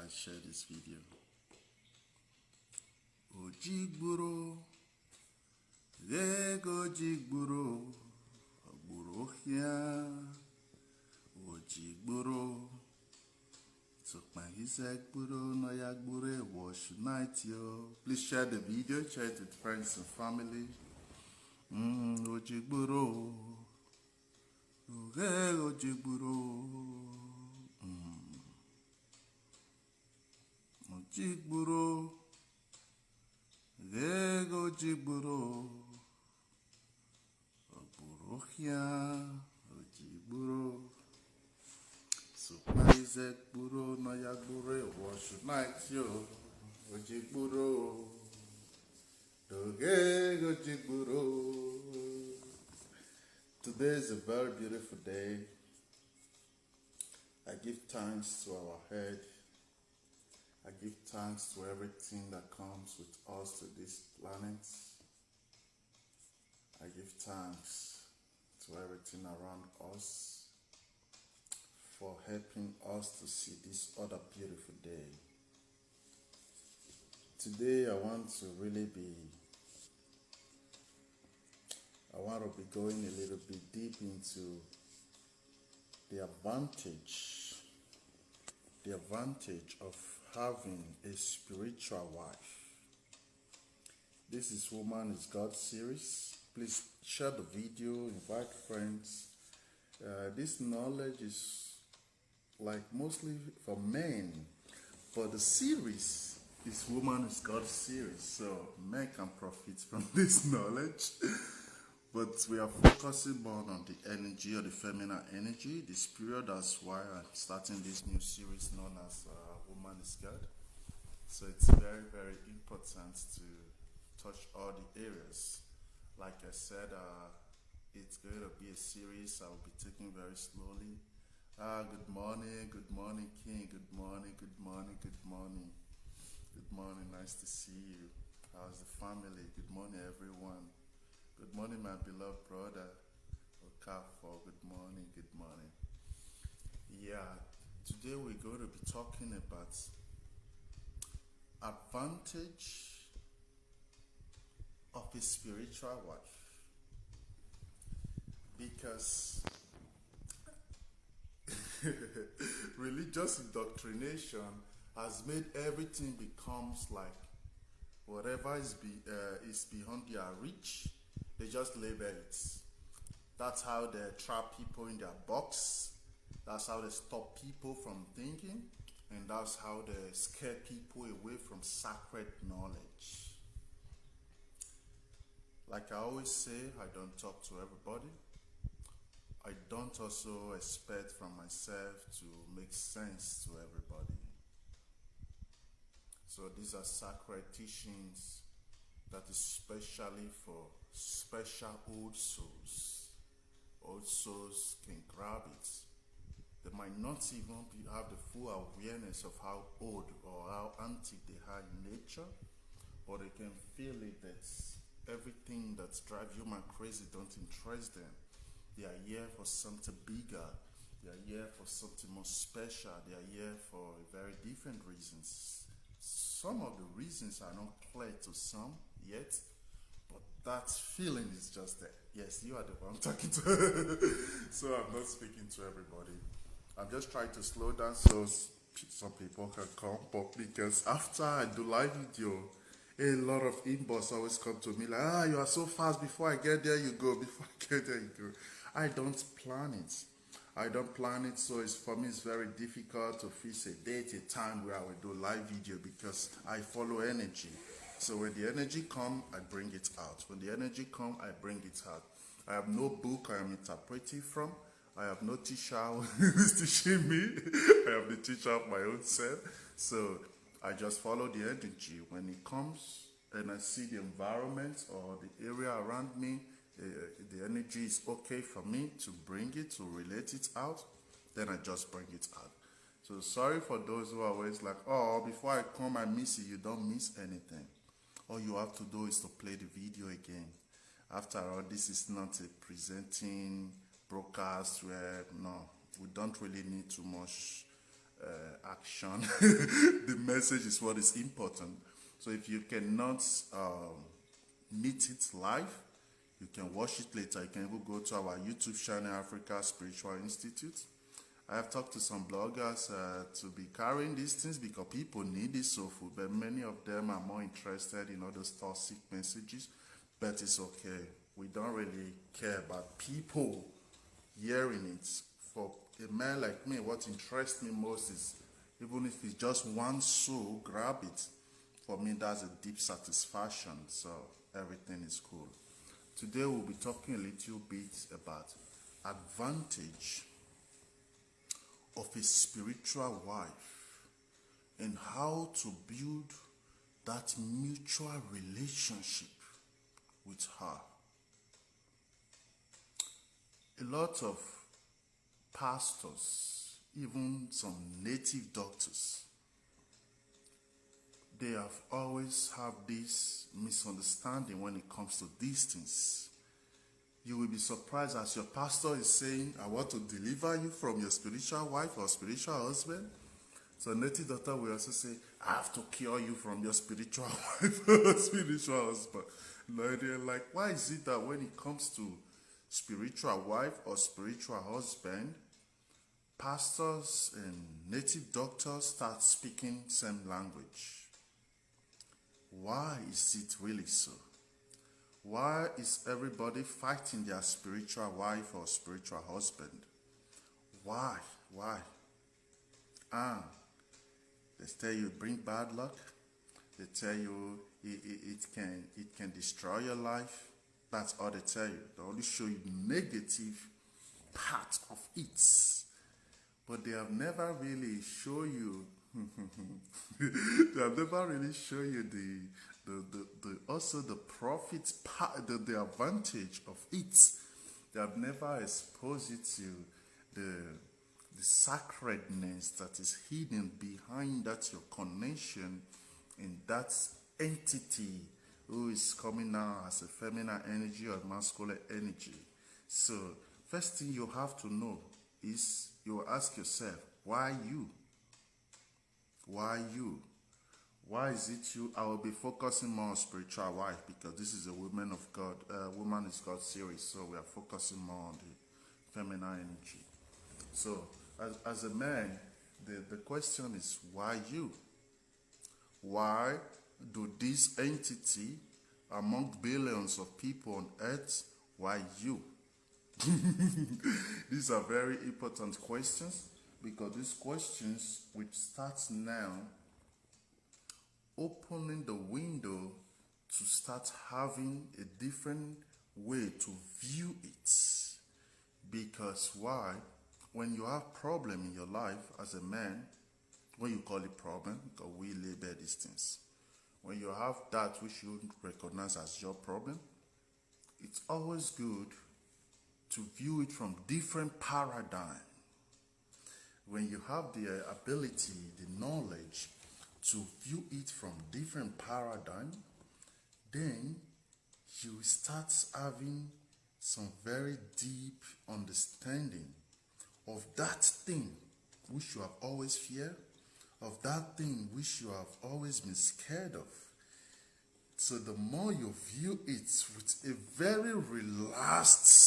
I share this video. Ojigburo, Lego Jigburo, Ogburohia, Ojigburo, Tsokmahisegburo, Noyagbure, wash night yo. Please share the video, share it with friends and family. Ojigburo, Ojigburo, Ojigburo, Lego Jigburo, Ogburohia, Ojigburo, Tsokmahisegburo, Noyagbure, wash night yo. Ojigburo, Lego Jigburo. Today is a very beautiful day. I give thanks to our head. I give thanks to everything that comes with us to this planet. I give thanks to everything around us for helping us to see this other beautiful day. Today I want to be going a little bit deep into the advantage of having a spiritual wife. This is Woman is God series. Please share the video, invite friends. This knowledge is like mostly for men, but the series is Woman is God series, so men can profit from this knowledge. But we are focusing more on the energy or the feminine energy, the spirit. That's why I'm starting this new series known as Woman is God. So it's very, very important to touch all the areas. Like I said, it's going to be a series I will be taking very slowly. Good morning, King. Good morning. Good morning, nice to see you. How's the family? Good morning, everyone. Good morning, my beloved brother. Okafo, good morning. Yeah, today we're going to be talking about advantage of a spiritual wife. Because religious indoctrination has made everything becomes like whatever is beyond their reach. They just label it. That's how they trap people in their box. That's how they stop people from thinking. And that's how they scare people away from sacred knowledge. Like I always say, I don't talk to everybody. I don't also expect from myself to make sense to everybody. So these are sacred teachings that is specially for special old souls. Old souls can grab it. They might not even have the full awareness of how old or how antique they are in nature, but they can feel it that everything that drives human crazy don't interest them. They are here for something bigger. They are here for something more special. They are here for very different reasons. Some of the reasons are not clear to some yet, but that feeling is just there. Yes, you are the one I'm talking to. So I'm not speaking to everybody. I'm just trying to slow down so some people can come. But because after I do live video, a lot of inbox always come to me like, you are so fast. Before I get there, you go. Before I get there, you go. I don't plan it. So for me, it's very difficult to fix a date, a time where I will do live video because I follow energy. So when the energy comes, I bring it out. When the energy comes, I bring it out. I have no book I am interpreting from. I have no teacher who is teaching me. I have the teacher of my own self. So I just follow the energy. When it comes and I see the environment or the area around me, the energy is okay for me to bring it, to relate it out, then I just bring it out. So sorry for those who are always like, before I come I miss it. You don't miss anything. All you have to do is to play the video again. After all, this is not a presenting broadcast where, no, we don't really need too much action. The message is what is important. So if you cannot meet it live, you can watch it later. You can even go to our YouTube channel, Africa Spiritual Institute. I have talked to some bloggers to be carrying these things because people need this soul food, but many of them are more interested in all those toxic messages. But it's okay. We don't really care about people hearing it. For a man like me, what interests me most is, even if it's just one soul, grab it. For me, that's a deep satisfaction. So everything is cool. Today we'll be talking a little bit about advantage of a spiritual wife and how to build that mutual relationship with her. A lot of pastors, even some native doctors, they have always had this misunderstanding when it comes to these things. You will be surprised as your pastor is saying, I want to deliver you from your spiritual wife or spiritual husband. So native doctor will also say, I have to cure you from your spiritual wife or spiritual husband. No, they're like, why is it that when it comes to spiritual wife or spiritual husband, pastors and native doctors start speaking same language? Why is it really so? Why is everybody fighting their spiritual wife or spiritual husband? Why? They tell you bring bad luck. They tell you it can destroy your life. That's all they tell you. They only show you the negative part of it. But they have never really shown you they have never really shown you also the profit part, the advantage of it. They have never exposed you to the sacredness that is hidden behind that your connection in that entity who is coming out as a feminine energy or masculine energy. So first thing you have to know is you will ask yourself, why you? Why you? Why is it you? I will be focusing more on spiritual wife because this is a Woman of God, Woman is God series. So we are focusing more on the feminine energy. So as a man, the question is, why you? Why do this entity among billions of people on earth, why you? These are very important questions because these questions, which starts now, opening the window to start having a different way to view it. Because why? When you have problem in your life as a man, when you call it problem, because we label these things. When you have that which you recognize as your problem, it's always good to view it from different paradigm. When you have the ability, the knowledge to view it from different paradigm, then you start having some very deep understanding of that thing which you have always feared, of that thing which you have always been scared of. So the more you view it with a very relaxed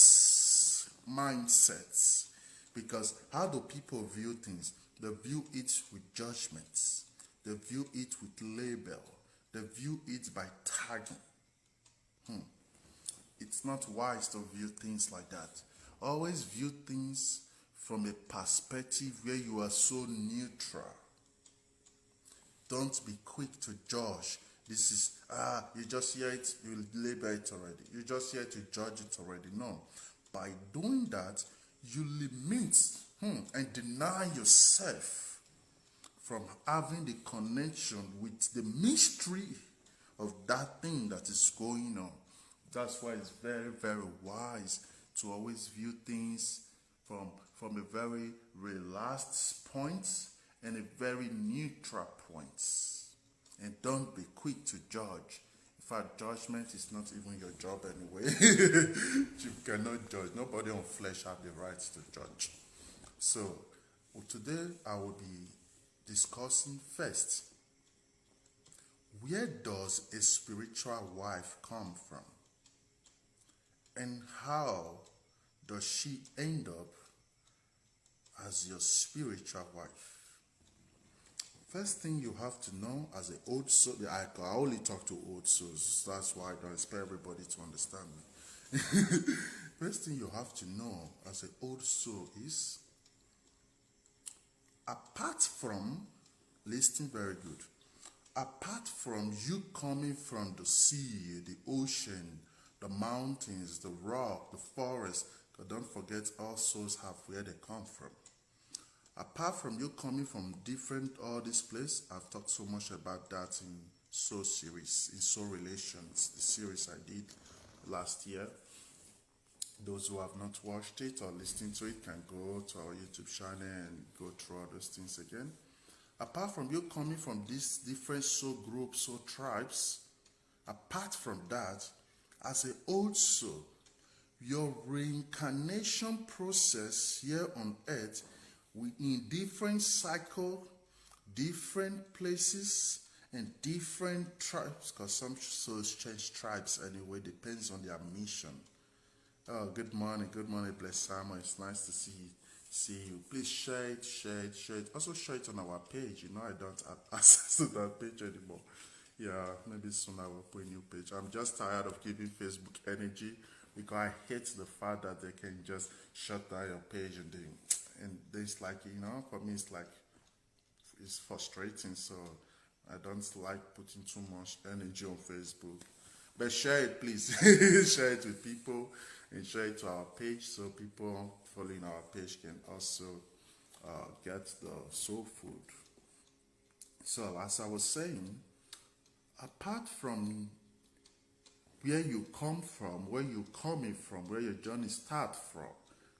mindset, because how do people view things? They view it with judgments. They view it with label. They view it by tagging. It's not wise to view things like that. Always view things from a perspective where you are so neutral. Don't be quick to judge. This is, you just hear it, you label it already. You just hear to judge it already. No. By doing that, you limit and deny yourself from having the connection with the mystery of that thing that is going on. That's why it's very, very wise to always view things from a very relaxed point and a very neutral point. And don't be quick to judge. In fact, judgment is not even your job anyway. You cannot judge. Nobody on flesh have the right to judge. So today I will be discussing first, where does a spiritual wife come from? And how does she end up as your spiritual wife? First thing you have to know as an old soul, I only talk to old souls, that's why I don't expect everybody to understand me. First thing you have to know as an old soul is, apart from, listen very good, apart from you coming from the sea, the ocean, the mountains, the rock, the forest, but don't forget all souls have where they come from. Apart from you coming from all these places, I've talked so much about that in Soul series, in Soul Relations, the series I did last year. Those who have not watched it or listened to it can go to our YouTube channel and go through all those things again. Apart from you coming from these different soul groups, soul tribes, apart from that, as an old soul, your reincarnation process here on earth, in different cycles, different places, and different tribes, because some souls change tribes anyway, depends on their mission. Oh, good morning, bless Samuel. It's nice to see you. Please share it. Also share it on our page. You know I don't have access to that page anymore. Yeah, maybe soon I will put a new page. I'm just tired of giving Facebook energy because I hate the fact that they can just shut down your page and it's like, for me it's frustrating, so I don't like putting too much energy on Facebook. But share it, please. Share it with people and share it to our page so people following our page can also get the soul food. So as I was saying, apart from where you come from, where you're coming from, where your journey starts from,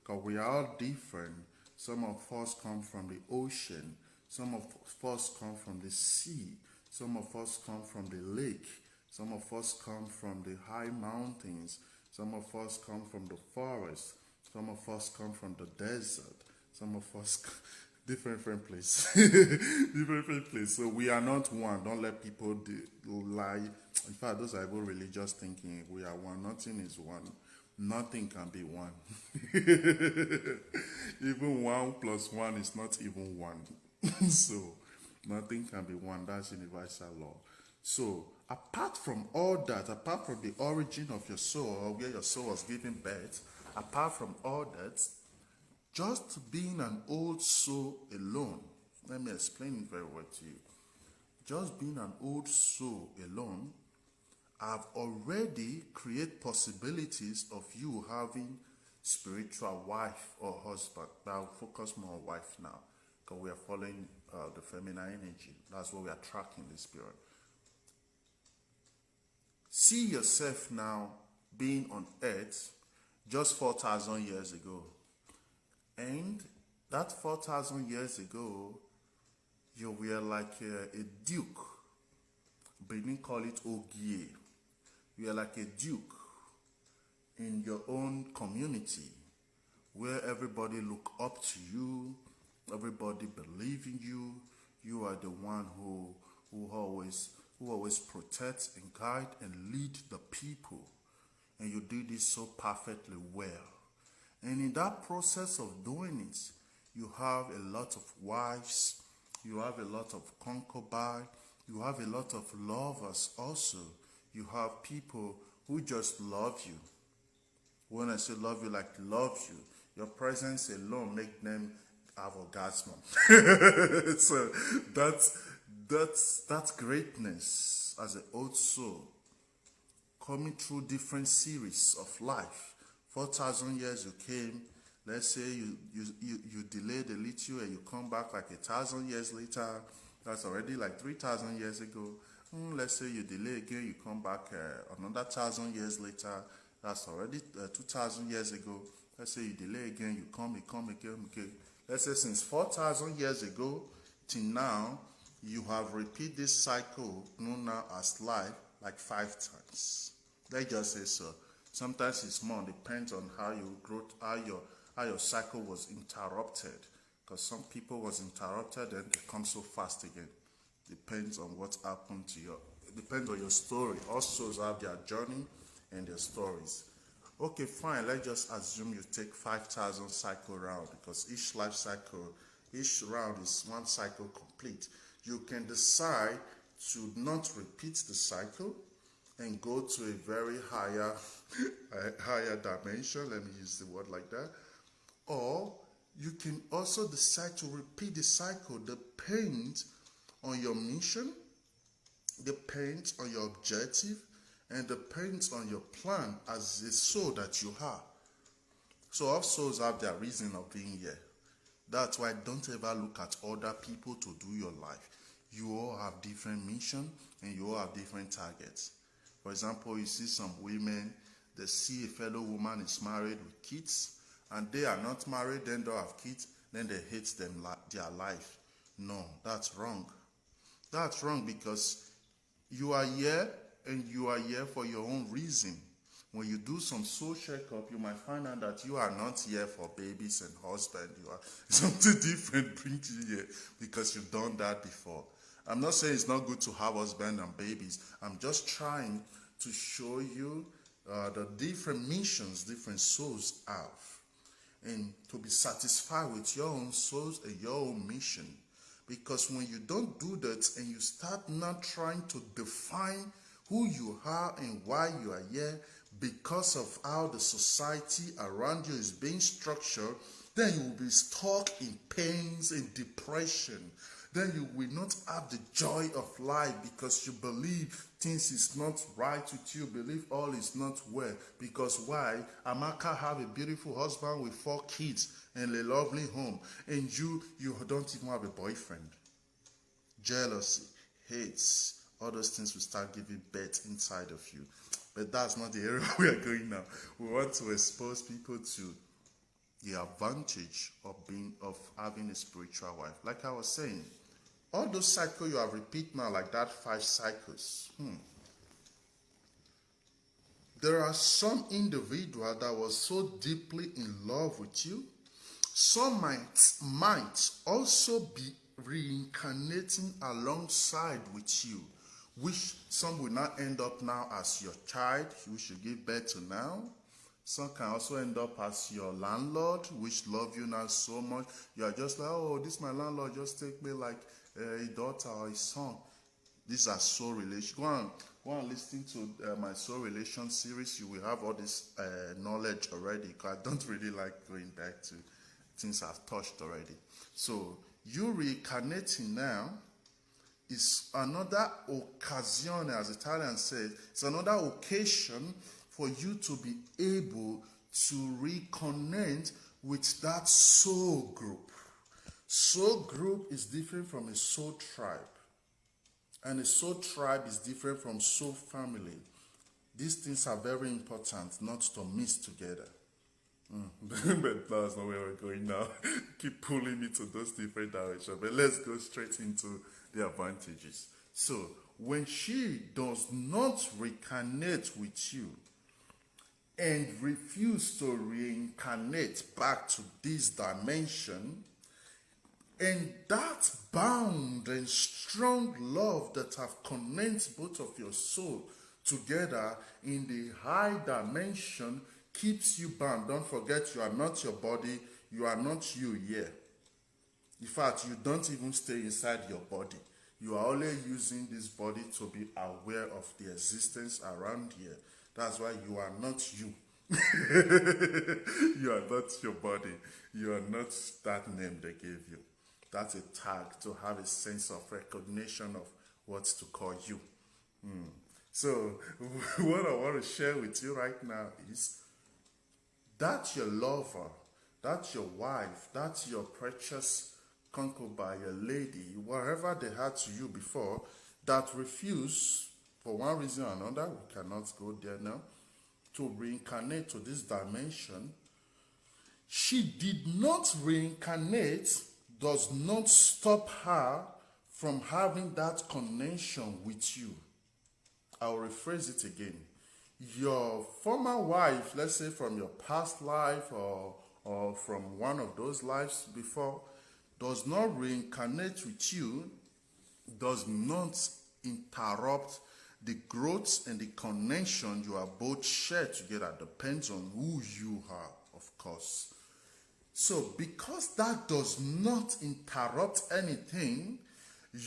because we are all different. Some of us come from the ocean. Some of us come from the sea. Some of us come from the lake. Some of us come from the high mountains. Some of us come from the forest. Some of us come from the desert. Some of us different places. different places. So we are not one. Don't let people lie. In fact, those are even religious thinking. We are one. Nothing is one. Nothing can be one. Even 1 + 1 is not even 1. So nothing can be one. That's universal law. So apart from all that, apart from the origin of your soul, or where your soul was given birth, apart from all that, just being an old soul alone, let me explain it very well to you. Just being an old soul alone, I've already created possibilities of you having spiritual wife or husband. But I'll focus more on wife now, because we are following the feminine energy. That's what we are tracking the spirit. See yourself now being on earth just 4,000 years ago. And that 4,000 years ago, you were like a duke. Benin call it Ogie. You are like a duke in your own community where everybody look up to you, everybody believe in you. You are the one who always protects and guide and lead the people. And you do this so perfectly well. And in that process of doing it, you have a lot of wives, you have a lot of concubines, you have a lot of lovers also. You have people who just love you. When I say love you, like love you, your presence alone make them have orgasm. So that's greatness as an old soul coming through different series of life. 4,000 years you came. Let's say you delayed a little and you come back like 1,000 years later. That's already like 3,000 years ago. Let's say you delay again, you come back another 1,000 years later. That's already 2,000 years ago. Let's say you delay again, you come again. Let's say since 4,000 years ago till now, you have repeated this cycle known now as life like 5 times. Let's just say so. Sometimes it's more, depends on how you growth, how your cycle was interrupted. Because some people was interrupted and they come so fast again. Depends on what happened to your, depends on your story. All souls have their journey and their stories. Okay, fine. Let's just assume you take 5,000 cycle round, because each life cycle, each round is one cycle complete. You can decide to not repeat the cycle and go to a very higher, higher dimension. Let me use the word like that. Or you can also decide to repeat the cycle. Depends on your mission, depends on your objective, and depends on your plan as a soul that you are. So all souls have their reason of being here. That's why don't ever look at other people to do your life. You all have different mission and you all have different targets. For example, you see some women, they see a fellow woman is married with kids, and they are not married, then don't have kids, then they hate them, their life. No, that's wrong. That's wrong, because you are here and you are here for your own reason. When you do some soul checkup, you might find out that you are not here for babies and husband. You are something different brings you here because you've done that before. I'm not saying it's not good to have husband and babies. I'm just trying to show you the different missions different souls have, and to be satisfied with your own souls and your own mission. Because when you don't do that and you start not trying to define who you are and why you are here because of how the society around you is being structured, then you will be stuck in pains and depression. Then you will not have the joy of life because you believe things is not right with you, believe all is not well. Because why? Amaka have a beautiful husband with 4 kids and a lovely home, and you don't even have a boyfriend. Jealousy, hates, all those things will start giving birth inside of you. But that's not the area we are going now. We want to expose people to the advantage of having a spiritual wife. Like I was saying, all those cycles you have repeat now, like that 5 cycles. There are some individual that was so deeply in love with you. Some might also be reincarnating alongside with you, which some will not end up now as your child, which you give birth to now. Some can also end up as your landlord, which love you now so much. You are just like, oh, this my landlord, just take me like a daughter or a son. These are soul relations. Go and listen to my soul relation series. You will have all this knowledge already, because I don't really like going back to things I've touched already. So you reincarnating now is another occasion, as Italian says, it's another occasion for you to be able to reconnect with that soul group. Soul group is different from a soul tribe. And a soul tribe is different from soul family. These things are very important not to mix together. But that's not where we're going now. Keep pulling me to those different directions. But let's go straight into the advantages. So, when she does not reconnect with you and refuse to reincarnate back to this dimension, and that bound and strong love that have connected both of your soul together in the high dimension keeps you bound. Don't forget, you are not your body, you are not you here. In fact, you don't even stay inside your body. You are only using this body to be aware of the existence around here. That's why you are not you. You are not your body. You are not that name they gave you. That's a tag to have a sense of recognition of what to call you. So, what I want to share with you right now is that your lover, that's your wife, that's your precious concubine, your lady, whatever they had to you before, that refused, for one reason or another, we cannot go there now, to reincarnate to this dimension. She did not reincarnate, does not stop her from having that connection with you. I'll rephrase it again. Your former wife, let's say from your past life or from one of those lives before, does not reincarnate with you, does not interrupt the growth and the connection you are both share together. Depends on who you are, of course. So because that does not interrupt anything,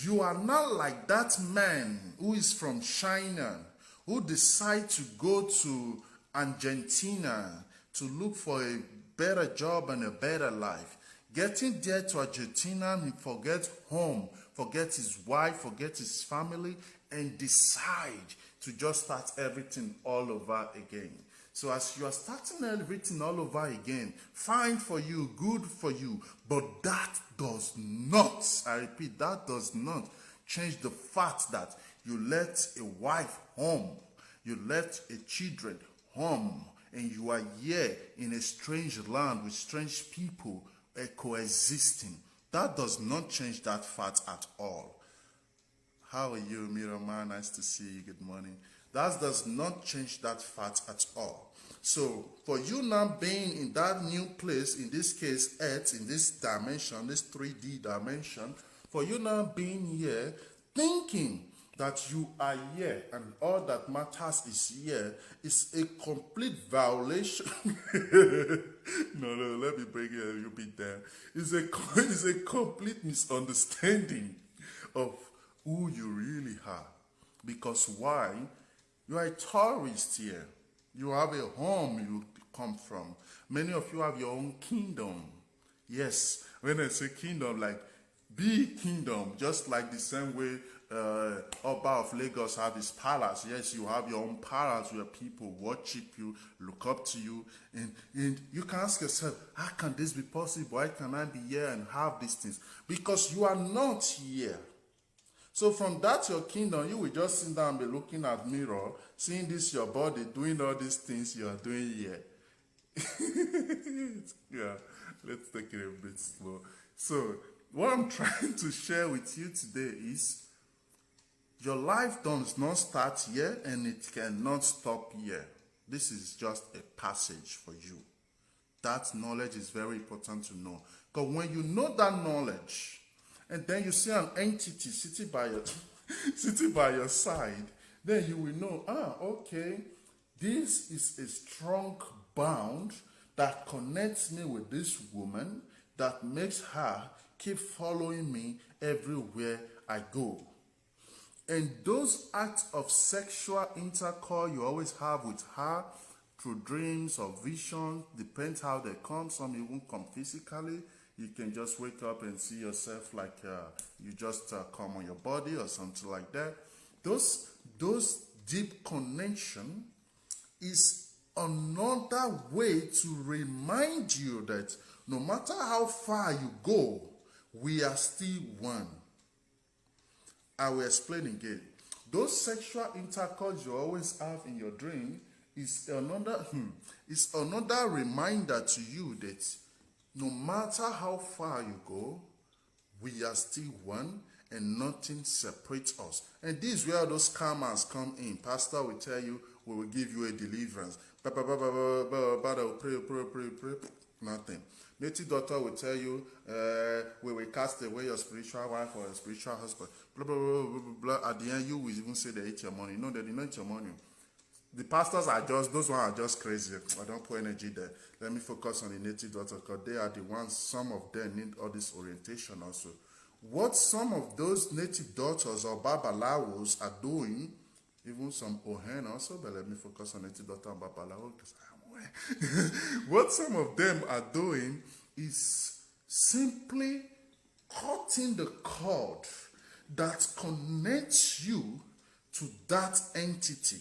you are not like that man who is from China, who decide to go to Argentina to look for a better job and a better life. Getting there to Argentina, he forgets home, forgets his wife, forgets his family, and decide to just start everything all over again. So as you are starting everything all over again, fine for you, good for you, but that does not, I repeat, that does not change the fact that you let a wife home, you let a children home, and you are here in a strange land with strange people coexisting. That does not change that fact at all. How are you, Mirama? Nice to see you. Good morning. That does not change that fact at all. So, for you now being in that new place, in this case, Earth, in this dimension, this 3D dimension, for you now being here, thinking that you are here and all that matters is here, is a complete violation. No, let me bring it a little bit down. It's a complete misunderstanding of who you really are. Because why? You are a tourist here. You have a home you come from. Many of you have your own kingdom. Yes, when I say kingdom, like big kingdom, just like the same way Oba of Lagos have his palace. Yes, you have your own palace where people worship you, look up to you, and you can ask yourself, how can this be possible? Why can I be here and have these things? Because you are not here. So from that your kingdom, you will just sit down and be looking at mirror, seeing this your body, doing all these things you are doing here. Yeah, let's take it a bit slow. So what I'm trying to share with you today is your life does not start here and it cannot stop here. This is just a passage for you. That knowledge is very important to know. Because when you know that knowledge, and then you see an entity sitting by your side, then you will know, okay, this is a strong bond that connects me with this woman, that makes her keep following me everywhere I go. And those acts of sexual intercourse you always have with her through dreams or visions, depends how they come. Some even come physically. You can just wake up and see yourself like you just come on your body or something like that. Those deep connection is another way to remind you that no matter how far you go, we are still one. I will explain again. Those sexual intercourse you always have in your dream is another reminder to you that no matter how far you go, we are still one and nothing separates us. And this is where those karmas come in. Pastor will tell you, we will give you a deliverance. Pray. Nothing. Native doctor will tell you, we will cast away your spiritual wife or your spiritual husband. Blah, blah, blah, blah, blah. At the end, you will even say they ate your money. No, they did not eat your money. The pastors are just, those ones are just crazy. I don't put energy there. Let me focus on the native doctor because they are the ones, some of them need all this orientation also. What some of those native daughters or babalawos are doing, even some Ohen also, but let me focus on native daughter and babalawo because I'm aware. What some of them are doing is simply cutting the cord that connects you to that entity.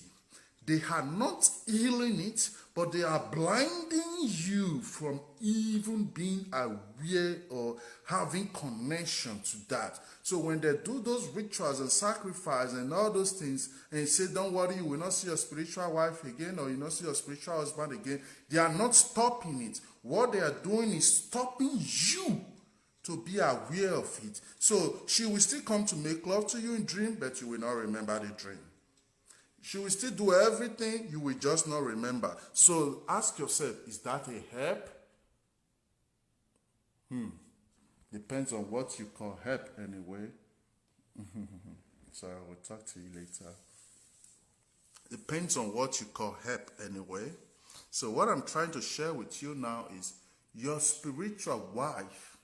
They are not healing it, but they are blinding you from even being aware or having connection to that. So when they do those rituals and sacrifice and all those things, and say, don't worry, you will not see your spiritual wife again, or you will not see your spiritual husband again, they are not stopping it. What they are doing is stopping you to be aware of it. So she will still come to make love to you in dream, but you will not remember the dream. She will still do everything, you will just not remember. So ask yourself, is that a help? Depends on what you call help anyway. So I will talk to you later. Depends on what you call help anyway. So what I'm trying to share with you now is your spiritual wife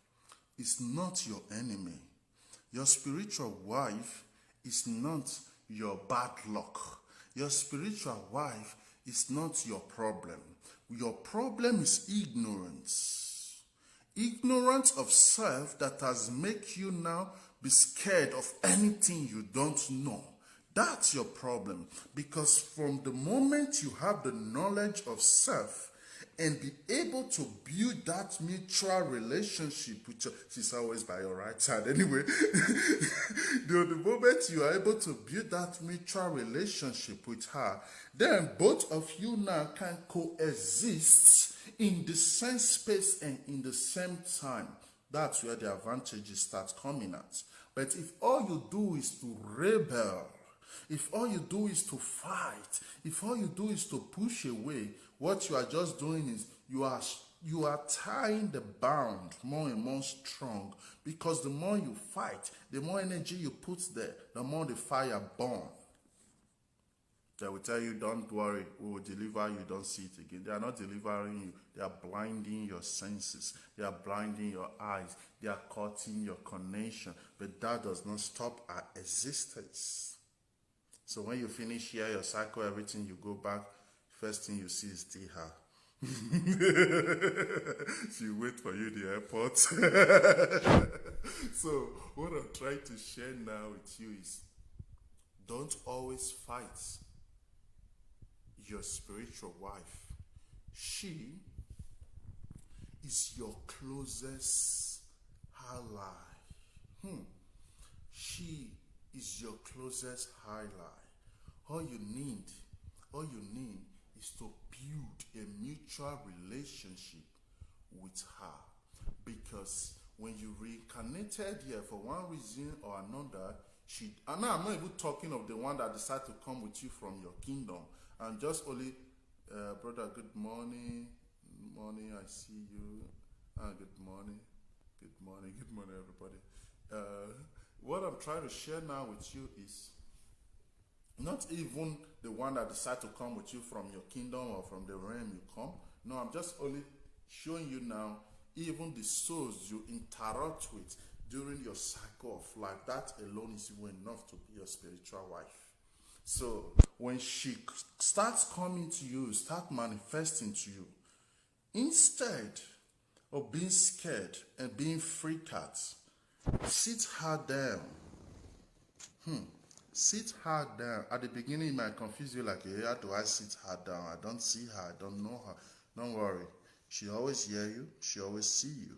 is not your enemy. Your spiritual wife is not your bad luck. Your spiritual wife is not your problem. Your problem is ignorance. Ignorance of self that has made you now be scared of anything you don't know. That's your problem. Because from the moment you have the knowledge of self and be able to build that mutual relationship with your, she's always by your right side anyway. The moment you are able to build that mutual relationship with her, then both of you now can coexist in the same space and in the same time. That's where the advantages start coming at. But if all you do is to rebel, if all you do is to fight, if all you do is to push away, what you are just doing is you are tying the bound more and more strong, because the more you fight, the more energy you put there, the more the fire burns. They will tell you, don't worry, we will deliver you, don't see it again. They are not delivering you. They are blinding your senses. They are blinding your eyes. They are cutting your connection. But that does not stop our existence. So when you finish here, your cycle, everything, you go back, first thing you see is still her. She wait for you in the airport. So what I'm trying to share now with you is, don't always fight your spiritual wife. She is your closest ally. She is your closest ally. All you need is to build a mutual relationship with her. Because when you reincarnated here for one reason or another, and now I'm not even talking of the one that decided to come with you from your kingdom. I'm just only, brother, good morning. Good morning, I see you. Good morning. Good morning. Good morning, everybody. What I'm trying to share now with you is not even the one that decided to come with you from your kingdom or from the realm you come. No, I'm just only showing you now even the souls you interact with during your cycle of life. That alone is even enough to be your spiritual wife. So when she starts coming to you, start manifesting to you, instead of being scared and being freaked out, sit her down. Sit her down. At the beginning, it might confuse you, like, hey, how do I sit her down? I don't see her. I don't know her. Don't worry. She always hear you. She always see you.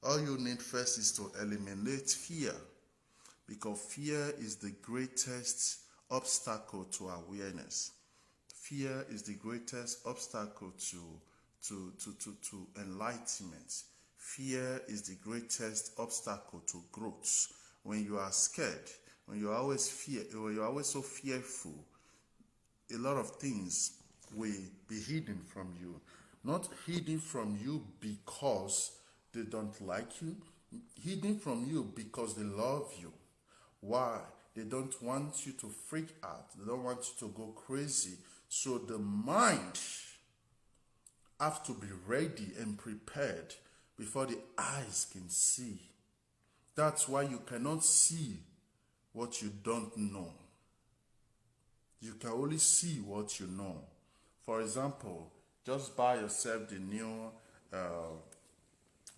All you need first is to eliminate fear, because fear is the greatest obstacle to awareness. Fear is the greatest obstacle to enlightenment. Fear is the greatest obstacle to growth. When you are scared, when you're always so fearful, a lot of things will be hidden from you. Not hidden from you because they don't like you, hidden from you because they love you. Why? They don't want you to freak out. They don't want you to go crazy. So the mind has to be ready and prepared before the eyes can see. That's why you cannot see what you don't know. You can only see what you know. For example, just buy yourself the new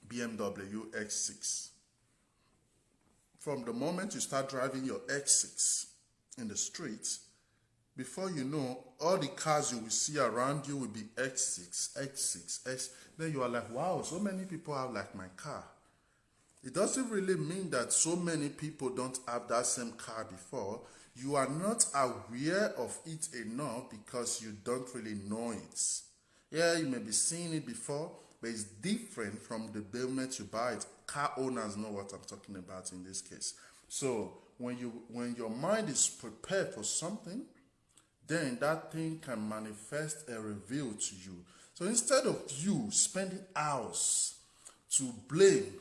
BMW X6. From the moment you start driving your X6 in the streets, before you know, all the cars you will see around you will be X6, X6, X. Then you are like, wow, so many people have like my car. It doesn't really mean that so many people don't have that same car before. You are not aware of it enough because you don't really know it. Yeah, you may be seeing it before, but it's different from the moment you buy it. Car owners know what I'm talking about in this case. So when your mind is prepared for something, then that thing can manifest and reveal to you. So instead of you spending hours to blame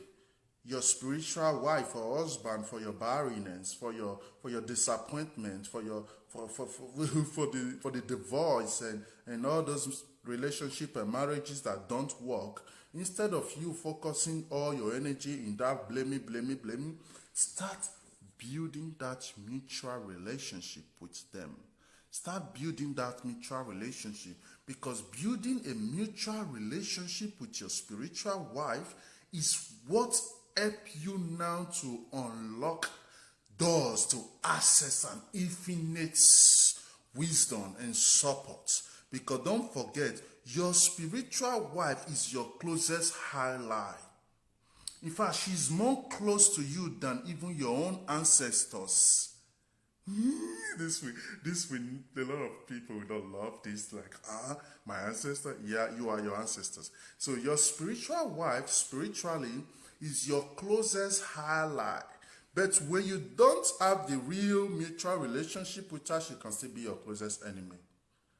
your spiritual wife or husband for your barrenness, for your disappointment, for the divorce and all those relationship and marriages that don't work. Instead of you focusing all your energy in that blaming, start building that mutual relationship with them. Start building that mutual relationship, because building a mutual relationship with your spiritual wife is what help you now to unlock doors to access an infinite wisdom and support. Because don't forget, your spiritual wife is your closest highlight. In fact, she's more close to you than even your own ancestors. This will, a lot of people don't love this. Like, my ancestor. Yeah, you are your ancestors. So your spiritual wife, spiritually, is your closest highlight. But when you don't have the real mutual relationship with her, she can still be your closest enemy.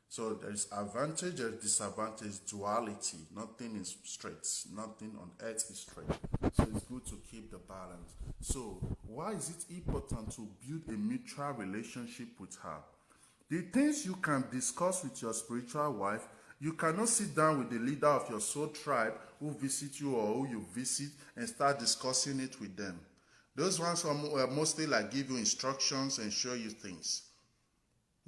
So there is advantage, there is disadvantage, duality. Nothing is straight. Nothing on earth is straight. So it's good to keep the balance. So why is it important to build a mutual relationship with her? The things you can discuss with your spiritual wife, you cannot sit down with the leader of your soul tribe who visit you or who you visit and start discussing it with them. Those ones are mostly like give you instructions and show you things.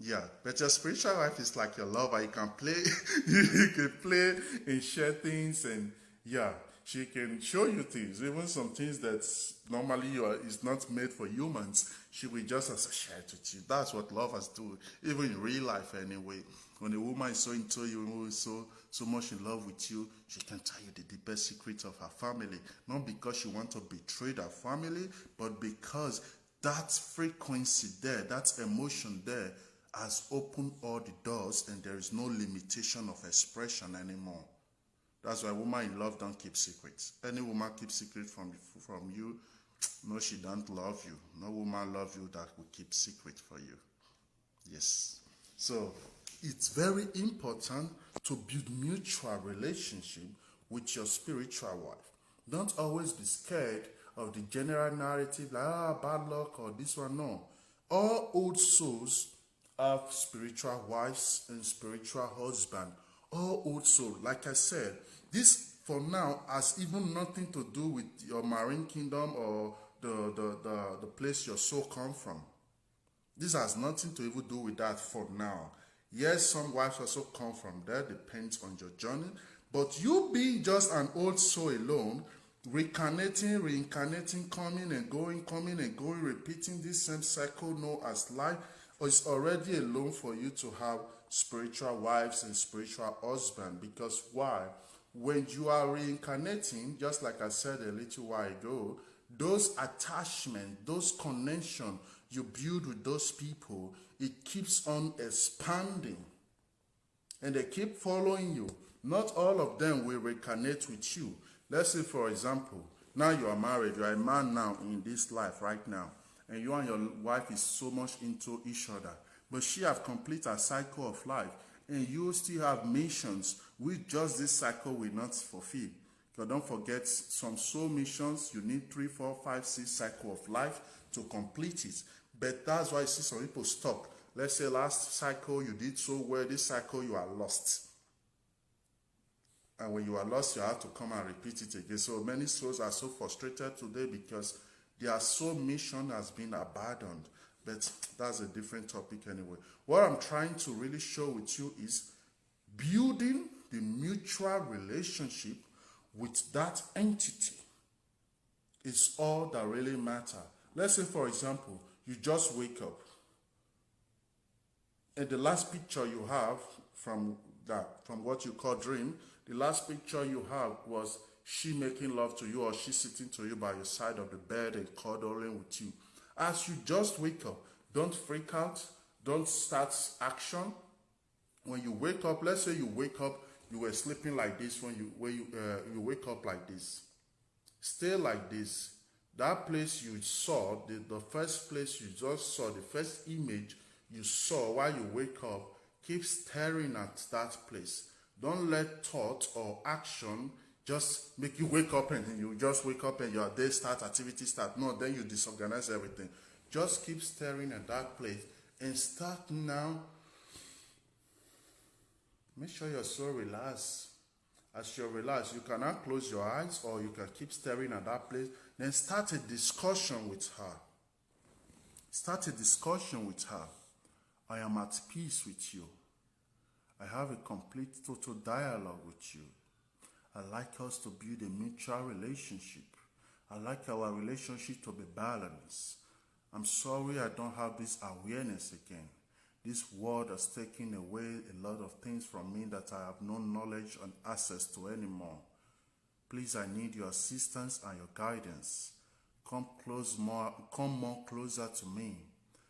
Yeah, but your spiritual life is like your lover. You can play, you can play and share things, and yeah, she can show you things, even some things that normally is not made for humans. She will just share it with you. That's what lovers do, even in real life anyway. When a woman is so into you, so much in love with you, she can tell you the deepest secrets of her family. Not because she wants to betray her family, but because that frequency there, that emotion there, has opened all the doors, and there is no limitation of expression anymore. That's why women in love don't keep secrets. Any woman keeps secrets from you, no, she don't love you. No woman love you that will keep secret for you. Yes. So it's very important to build mutual relationship with your spiritual wife. Don't always be scared of the general narrative like, bad luck or this one. No. All old souls have spiritual wives and spiritual husband. All old soul. Like I said, this for now has even nothing to do with your marine kingdom or the place your soul comes from. This has nothing to even do with that for now. Yes, some wives also come from there, depends on your journey. But you being just an old soul alone, reincarnating, coming and going, repeating this same cycle known as life, it's already alone for you to have spiritual wives and spiritual husband. Because why? When you are reincarnating, just like I said a little while ago, those attachments, those connections you build with those people, it keeps on expanding. And they keep following you. Not all of them will reincarnate with you. Let's say, for example, now you are married, you are a man now in this life right now, and you and your wife is so much into each other, but she have completed a cycle of life, and you still have missions which just this cycle will not fulfill. Because don't forget, some soul missions, you need 3, 4, 5, 6 cycle of life to complete it. But that's why you see some people stop. Let's say last cycle you did so well, this cycle you are lost. And when you are lost, you have to come and repeat it again. So many souls are so frustrated today because their soul mission has been abandoned. But that's a different topic anyway. What I'm trying to really show with you is building the mutual relationship with that entity is all that really matters. Let's say, for example, you just wake up. And the last picture you have from what you call dream, the last picture you have was she making love to you or she sitting to you by your side of the bed and cuddling with you. As you just wake up, don't freak out. Don't start action. When you wake up, let's say you wake up, you were sleeping like this when you wake up like this. Stay like this. That place you saw, the first place you just saw, the first image you saw while you wake up, keep staring at that place. Don't let thought or action just make you wake up and you just wake up and your day start, activity start. No, then you disorganize everything. Just keep staring at that place and start now. Make sure you're so relaxed. As you're relaxed, you can now close your eyes or you can keep staring at that place. Then start a discussion with her. Start a discussion with her. I am at peace with you. I have a complete, total dialogue with you. I like us to build a mutual relationship. I like our relationship to be balanced. I'm sorry I don't have this awareness again. This world has taken away a lot of things from me that I have no knowledge and access to anymore. Please, I need your assistance and your guidance. Come more closer to me.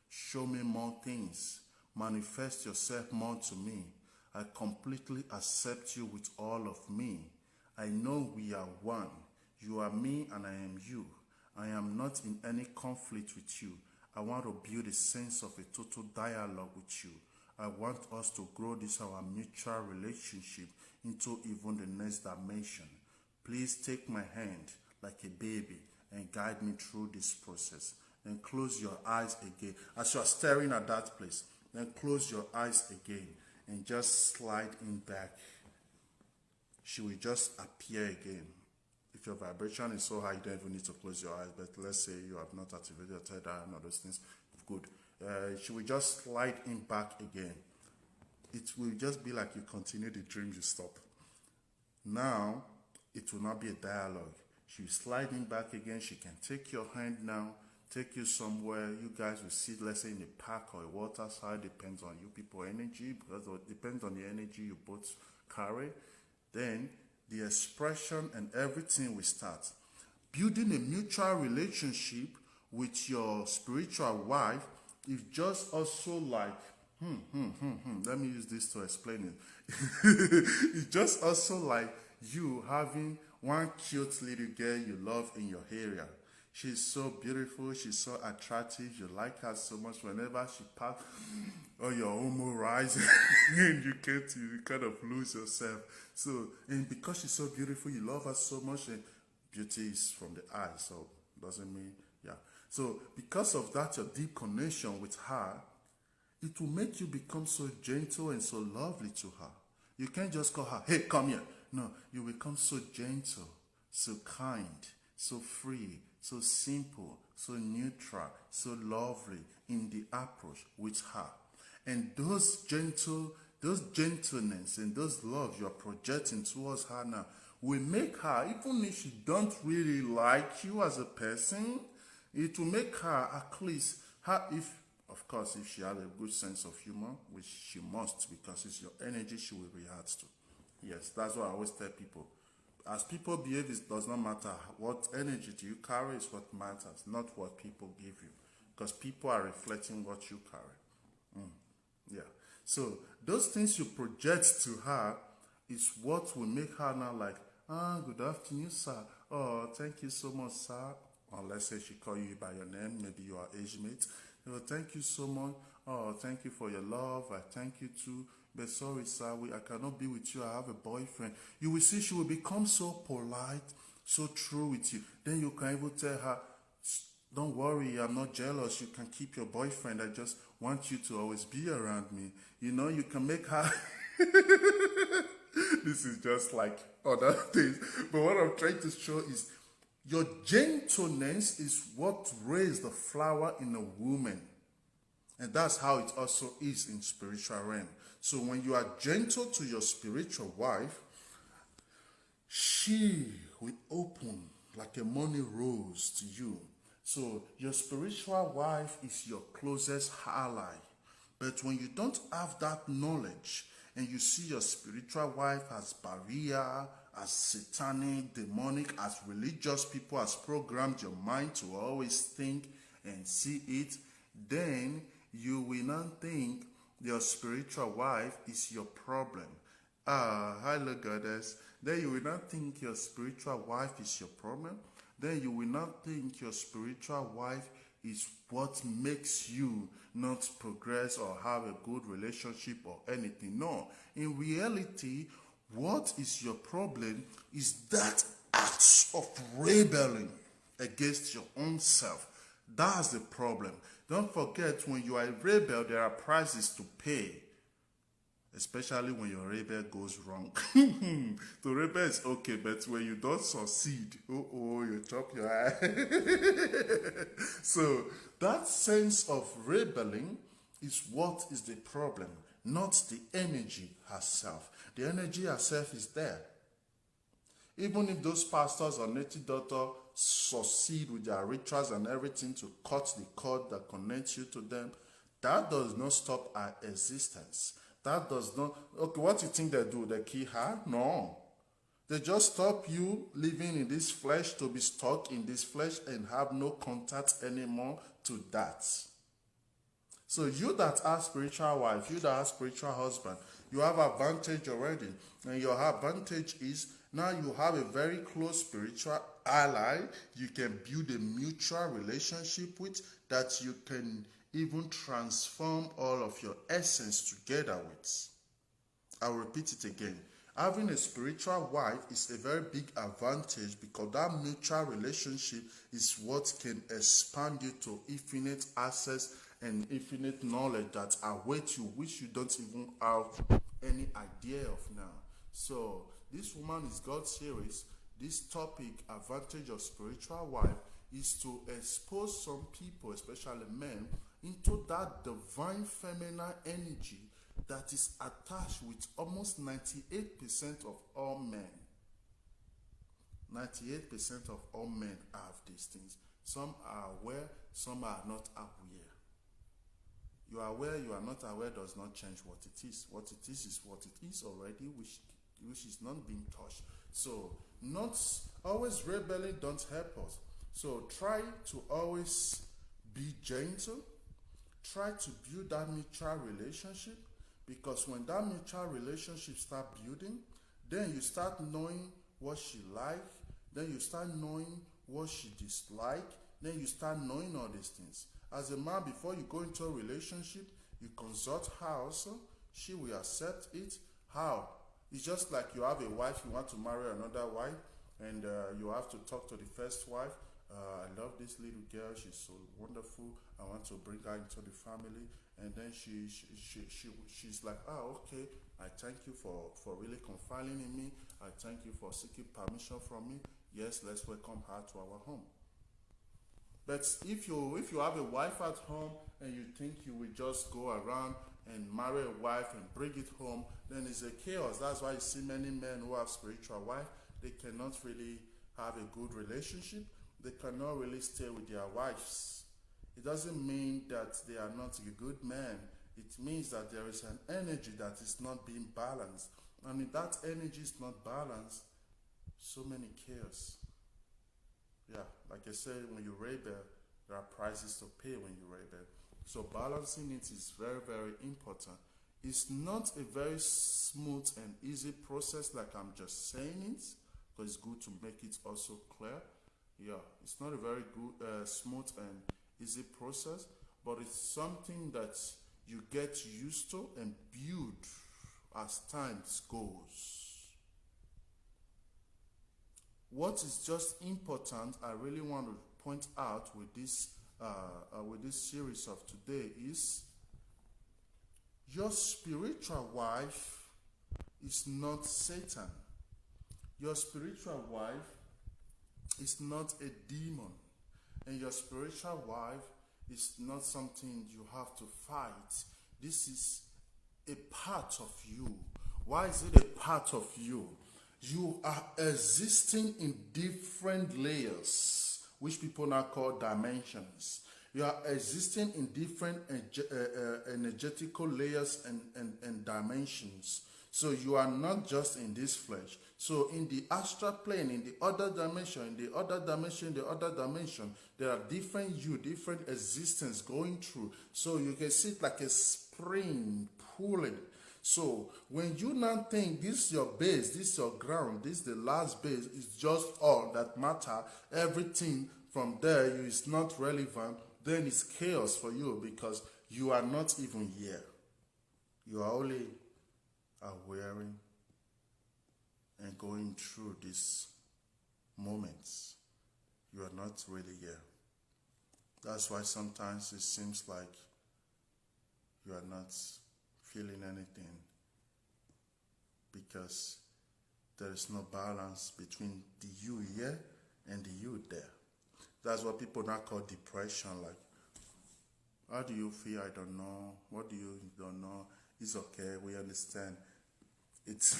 Show me more things. Manifest yourself more to me. I completely accept you with all of me. I know we are one. You are me and I am you. I am not in any conflict with you. I want to build a sense of a total dialogue with you. I want us to grow this our mutual relationship into even the next dimension. Please take my hand like a baby and guide me through this process. Then close your eyes again. As you are staring at that place, then close your eyes again and just slide in back. She will just appear again. If your vibration is so high, you don't even need to close your eyes. But let's say you have not activated your third eye and all those things. Good. She will just slide in back again. It will just be like you continue the dream, you stop. Now, it will not be a dialogue. She will slide in back again. She can take your hand now, take you somewhere. You guys will sit, let's say, in a park or a water side. Depends on you people energy, because it depends on the energy you both carry. Then the expression and everything will start. Building a mutual relationship with your spiritual wife is just also like, let me use this to explain it. It's just also like you having one cute little girl you love in your area. She's so beautiful, she's so attractive, you like her so much. Whenever she passes, or your homo rise and you kind of lose yourself. So, and because she's so beautiful, you love her so much, and beauty is from the eye, so doesn't mean, yeah. So, because of that, your deep connection with her, it will make you become so gentle and so lovely to her. You can't just call her, hey, come here. No, you become so gentle, so kind, so free, so simple, so neutral, so lovely in the approach with her. And those gentleness and those love you're projecting towards her now will make her, even if she don't really like you as a person, it will make her at least, of course, if she has a good sense of humor, which she must, because it's your energy she will react to. Yes, that's what I always tell people. As people behave, it does not matter. What energy do you carry is what matters, not what people give you. Because people are reflecting what you carry. Yeah. So those things you project to her is what will make her now like, good afternoon, sir. Oh, thank you so much, sir. Or let's say she call you by your name. Maybe you are age mate. Oh, thank you so much. Oh, thank you for your love. I thank you too. But sorry, sir, I cannot be with you. I have a boyfriend. You will see she will become so polite, so true with you. Then you can even tell her, don't worry, I'm not jealous. You can keep your boyfriend. I just want you to always be around me. You know, you can make her... This is just like other things. But what I'm trying to show is your gentleness is what raised the flower in a woman. And that's how it also is in spiritual realm. So when you are gentle to your spiritual wife, she will open like a morning rose to you. So your spiritual wife is your closest ally. But when you don't have that knowledge and you see your spiritual wife as barrier, as satanic, demonic, as religious people has programmed your mind to always think and see it, then you will not think your spiritual wife is your problem. Hello goddess. Then you will not think your spiritual wife is your problem. Then you will not think your spiritual wife is what makes you not progress or have a good relationship or anything. No. In reality, What is your problem is that act of rebelling against your own self. That's the problem. Don't forget, when you are a rebel, there are prices to pay. Especially when your rebel goes wrong. The rebel is okay, but when you don't succeed, you chop your eye. So that sense of rebelling is what is the problem, not the energy herself. The energy herself is there. Even if those pastors or native doctor succeed with their rituals and everything to cut the cord that connects you to them, that does not stop our existence. That does not, okay, what you think they do? They kill her? No. They just stop you living in this flesh to be stuck in this flesh and have no contact anymore to that. So you that have spiritual wife, you that have spiritual husband, you have advantage already. And your advantage is now you have a very close spiritual ally you can build a mutual relationship with, that you can even transform all of your essence together with. I'll repeat it again. Having a spiritual wife is a very big advantage, because that mutual relationship is what can expand you to infinite access and infinite knowledge that await you, which you don't even have any idea of now. So this Woman is God series, this topic, advantage of spiritual wife, is to expose some people, especially men, into that divine feminine energy that is attached with almost 98% of all men. 98% of all men have these things. Some are aware, some are not aware. You are aware, you are not aware does not change what it is. What it is what it is already, which is not being touched. So, not always rebelling don't help us. So try to always be gentle. Try to build that mutual relationship, because when that mutual relationship start building, then you start knowing what she like, then you start knowing what she dislike, then you start knowing all these things. As a man, before you go into a relationship, you consult her also. She will accept it. How? It's just like you have a wife, you want to marry another wife, and you have to talk to the first wife. I love this little girl, she's so wonderful, I want to bring her into the family. And then she's like, okay, I thank you for really confiding in me, I thank you for seeking permission from me, yes, let's welcome her to our home. But if you have a wife at home and you think you will just go around and marry a wife and bring it home, then it's a chaos. That's why you see many men who have spiritual wife, they cannot really have a good relationship. They cannot really stay with their wives. It doesn't mean that they are not a good man. It means that there is an energy that is not being balanced. And if that energy is not balanced, so many chaos. Yeah, like I said, when you rebel, there are prices to pay when you rebel. So balancing it is very, very important. It's not a very smooth and easy process like I'm just saying it, because it's good to make it also clear. Yeah, it's not a very good, smooth and easy process, but it's something that you get used to and build as time goes. What is just important, I really want to point out with this series of today is your spiritual wife is not Satan. Your spiritual wife is not a demon, and your spiritual wife is not something you have to fight. This is a part of you. Why is it a part of you? You are existing in different layers, which people now call dimensions. You are existing in different energetical layers and dimensions. So you are not just in this flesh. So in the astral plane, in the other dimension, in the other dimension, the other dimension, there are different you, different existence going through. So you can see it like a spring pulling. So when you now think this is your base, this is your ground, this is the last base, it's just all that matter, everything from there is not relevant, then it's chaos for you, because you are not even here. You are only wearing going through these moments, you are not really here. That's why sometimes it seems like you are not feeling anything, because there is no balance between the you here and the you there. That's what people now call depression. Like, how do you feel? I don't know. What do you don't know? It's okay. We understand. It's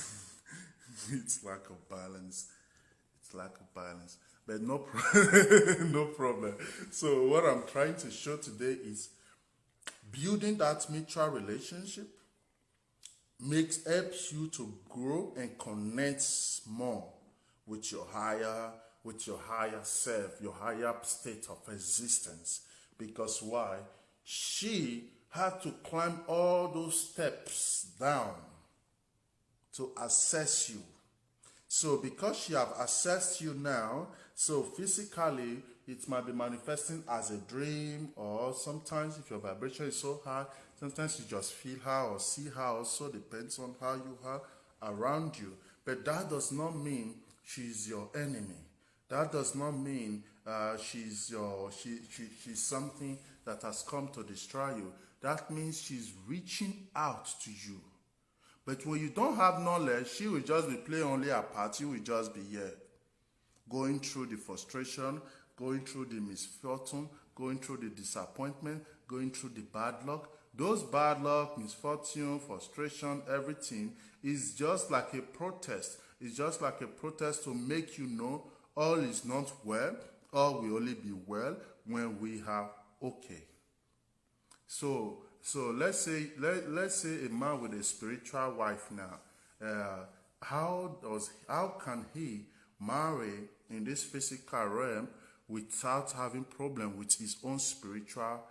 it's lack of balance. It's lack of balance. But no, no problem. So what I'm trying to show today is building that mutual relationship helps you to grow and connect more with your higher self, your higher state of existence. Because why? She had to climb all those steps down to access you. So because she have accessed you now, so physically it might be manifesting as a dream, or sometimes if your vibration is so high, sometimes you just feel her or see her. Also depends on how you are around you. But that does not mean she's your enemy. That does not mean she's something that has come to destroy you. That means she's reaching out to you. But when you don't have knowledge, she will just be playing only a part. You will just be here, going through the frustration, going through the misfortune, going through the disappointment, going through the bad luck. Those bad luck, misfortune, frustration, everything is just like a protest. It's just like a protest to make you know all is not well, all will only be well when we are okay. So let's say a man with a spiritual wife now. How can he marry in this physical realm without having problem with his own spiritual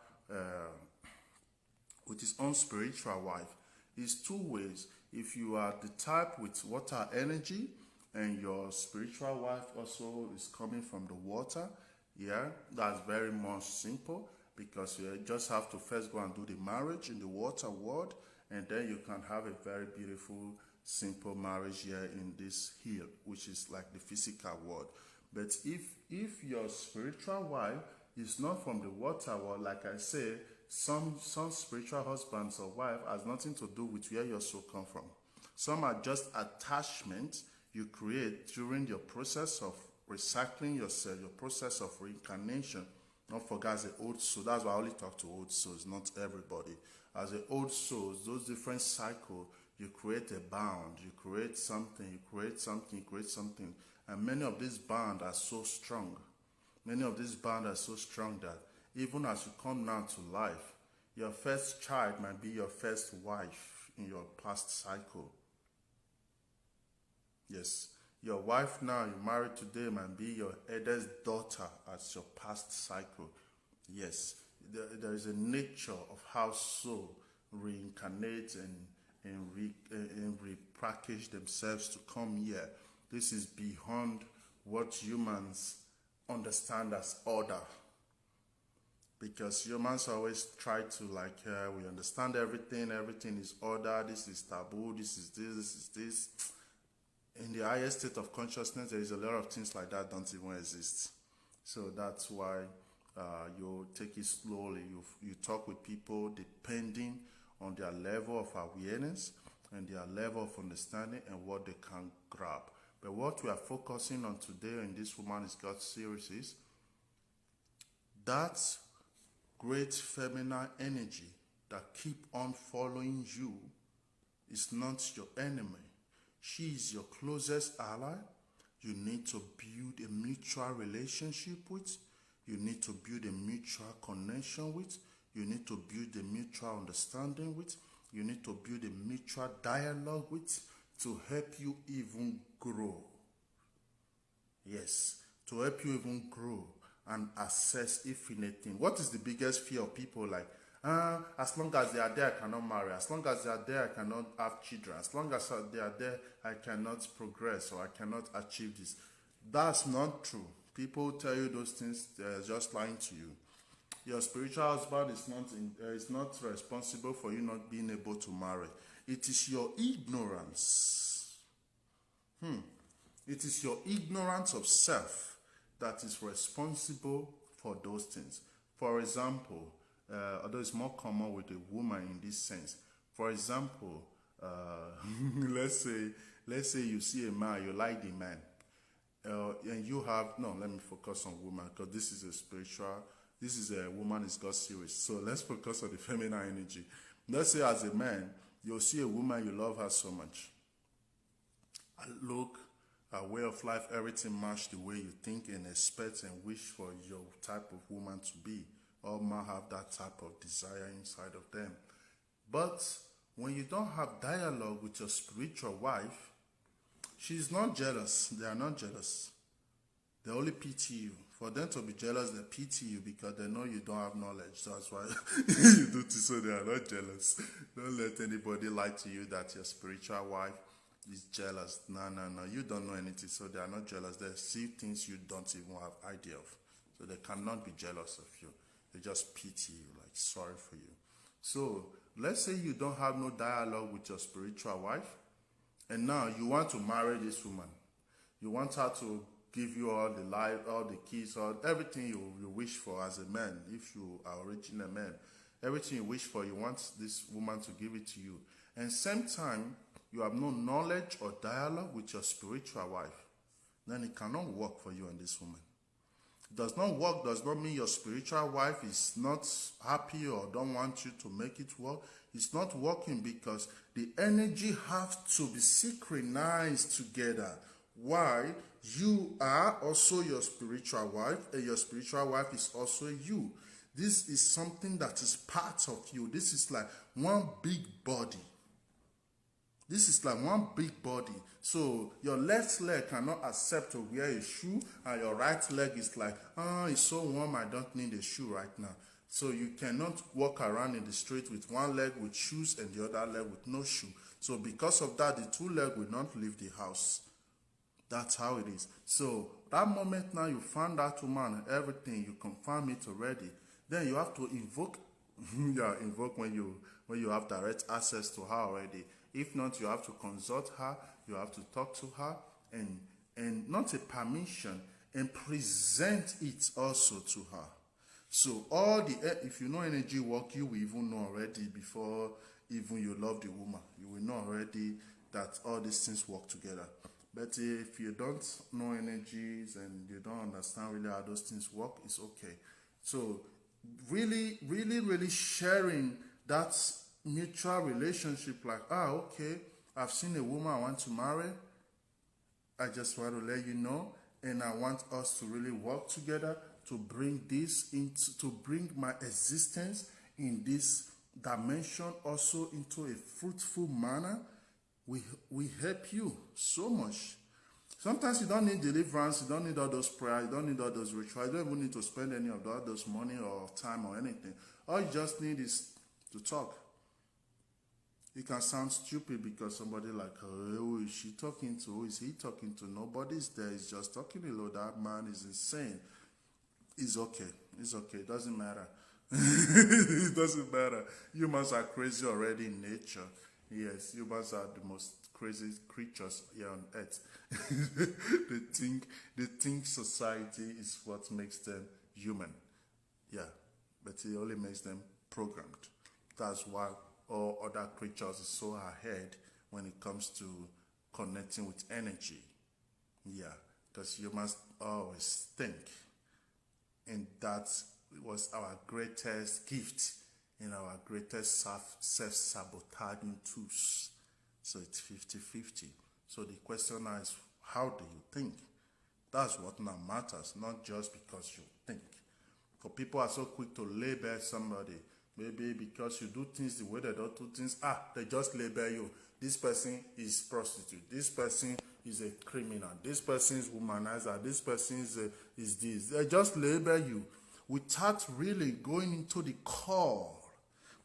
wife? It's two ways. If you are the type with water energy and your spiritual wife also is coming from the water, yeah, that's very much simple, because you just have to first go and do the marriage in the water world, and then you can have a very beautiful, simple marriage here in this hill, which is like the physical world. But if your spiritual wife is not from the water world, like I say, some spiritual husbands or wife has nothing to do with where your soul come from. Some are just attachments you create during your process of recycling yourself, your process of reincarnation. Don't forget, as an old soul, that's why I only talk to old souls, not everybody. As an old soul, those different cycles, you create a bound, you create something, you create something, you create something. And many of these bonds are so strong. Many of these bonds are so strong that even as you come now to life, your first child might be your first wife in your past cycle. Yes. Your wife now you married today might be your eldest daughter as your past cycle. Yes, there is a nature of how soul reincarnate and repackage themselves to come here. This is beyond what humans understand as order. Because humans always try to we understand everything is order, this is taboo, this is this. In the highest state of consciousness, there is a lot of things like that don't even exist. So that's why you take it slowly. You talk with people depending on their level of awareness and their level of understanding and what they can grab. But what we are focusing on today in this Woman is God series is that great feminine energy that keep on following you is not your enemy. She is your closest ally. You need to build a mutual relationship with. You need to build a mutual connection with. You need to build a mutual understanding with. You need to build a mutual dialogue with to help you even grow. Yes, to help you even grow and assess if anything. What is the biggest fear of people? As long as they are there, I cannot marry. As long as they are there, I cannot have children. As long as they are there, I cannot progress or I cannot achieve this. That's not true. People tell you those things, they're just lying to you. Your spiritual husband is not responsible for you not being able to marry. It is your ignorance. It is your ignorance of self that is responsible for those things. For example, although it's more common with a woman in this sense. For example, let's say you see a man, you like the man, and you have no. Let me focus on woman because this is a spiritual. This is a woman is God series. So let's focus on the feminine energy. Let's say as a man, you'll see a woman you love her so much. Look, a way of life, everything match the way you think and expect and wish for your type of woman to be. All men have that type of desire inside of them. But when you don't have dialogue with your spiritual wife, she's not jealous. They are not jealous. They only pity you. For them to be jealous, they pity you because they know you don't have knowledge. So that's why you do this, so they are not jealous. Don't let anybody lie to you that your spiritual wife is jealous. No. You don't know anything, so they are not jealous. They see things you don't even have idea of. So they cannot be jealous of you. They just pity you, like sorry for you. So let's say you don't have no dialogue with your spiritual wife, and now you want to marry this woman. You want her to give you all the life, all the keys, all everything you wish for as a man. If you are original man, everything you wish for, you want this woman to give it to you. And same time, you have no knowledge or dialogue with your spiritual wife, then it cannot work for you and this woman. It does not work, does not mean your spiritual wife is not happy or don't want you to make it work. It's not working because the energy have to be synchronized together. Why? You are also your spiritual wife, and your spiritual wife is also you. This is something that is part of you. This is like one big body. This is like one big body. So your left leg cannot accept to wear a shoe, and your right leg is like, it's so warm, I don't need a shoe right now. So you cannot walk around in the street with one leg with shoes and the other leg with no shoe. So because of that, the two legs will not leave the house. That's how it is. So that moment now you found that woman and everything, you confirm it already. Then you have to invoke, invoke when you have direct access to her already. If not, you have to consult her, you have to talk to her, and not a permission, and present it also to her. So if you know energy work, you will even know already before even you love the woman. You will know already that all these things work together. But if you don't know energies and you don't understand really how those things work, it's okay. So really, really, really sharing that mutual relationship, like, okay, I've seen a woman I want to marry. I just want to let you know, and I want us to really work together to bring this to bring my existence in this dimension also into a fruitful manner. We help you so much. Sometimes you don't need deliverance, you don't need all those prayers, you don't need all those rituals, you don't even need to spend any of all those money or time or anything. All you just need is to talk. It can sound stupid because somebody like, who is she talking to? Who is he talking to? Nobody's there. He's just talking alone. That man is insane. It's okay. It's okay. It doesn't matter. It doesn't matter. Humans are crazy already in nature. Yes, humans are the most crazy creatures here on earth. They think society is what makes them human. Yeah, but it only makes them programmed. That's why all other creatures is so ahead when it comes to connecting with energy. Yeah, because humans always think. And that was our greatest gift and our greatest self-sabotaging tools. So it's 50-50. So the question now is, how do you think? That's what now matters, not just because you think. For people are so quick to label somebody, maybe because you do things the way they don't do things, they just label you. This person is prostitute. This person is a criminal. This person is womanizer. This person is this. They just label you without really going into the core,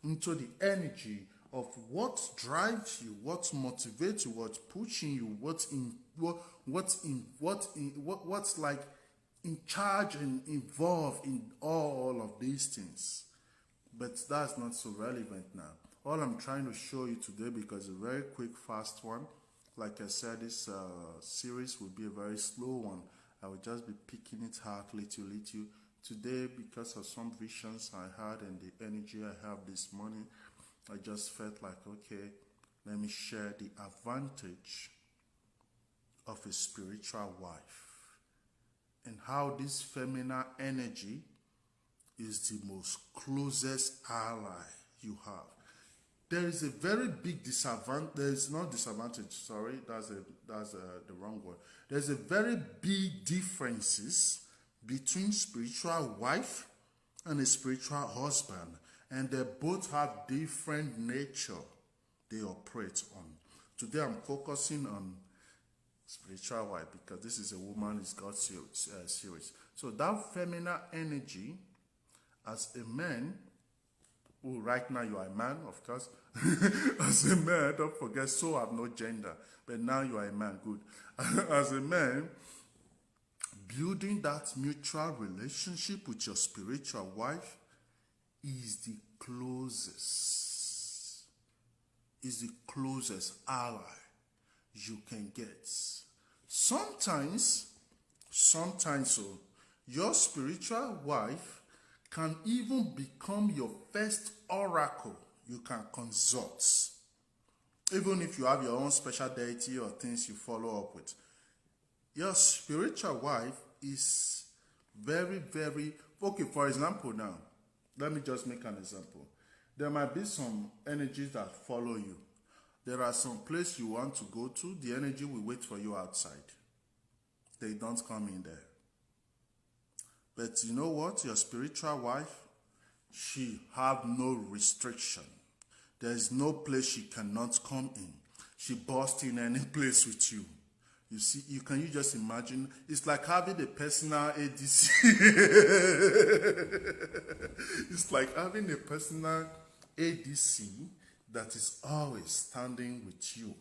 into the energy of what drives you, what motivates you, what's pushing you, what's like in charge and involved in all of these things. But that's not so relevant now. All I'm trying to show you today, because a very quick, fast one, Like I said, this series will be a very slow one. I will just be picking it out little, little. Today, because of some visions I had and the energy I have this morning, I just felt like, okay, let me share the advantage of a spiritual wife and how this feminine energy is the most closest ally you have. There is a very big disadvantage. There is not disadvantage. Sorry, that's the wrong word. There's a very big differences between spiritual wife and a spiritual husband, and they both have different nature they operate on. Today I'm focusing on spiritual wife because this is a woman is God series. So that feminine energy, as a man, oh, right now you are a man, of course. As a man, don't forget, so have no gender. But now you are a man, good. As a man, building that mutual relationship with your spiritual wife is the closest ally you can get. Sometimes so, your spiritual wife can even become your first oracle you can consult. Even if you have your own special deity or things you follow up with. Your spiritual wife is very, very... Okay, for example now, let me just make an example. There might be some energies that follow you. There are some places you want to go to, the energy will wait for you outside. They don't come in there. But you know what? Your spiritual wife, she have no restriction. There is no place she cannot come in. She busts in any place with you. You see, you just imagine? It's like having a personal ADC. It's like having a personal ADC that is always standing with you.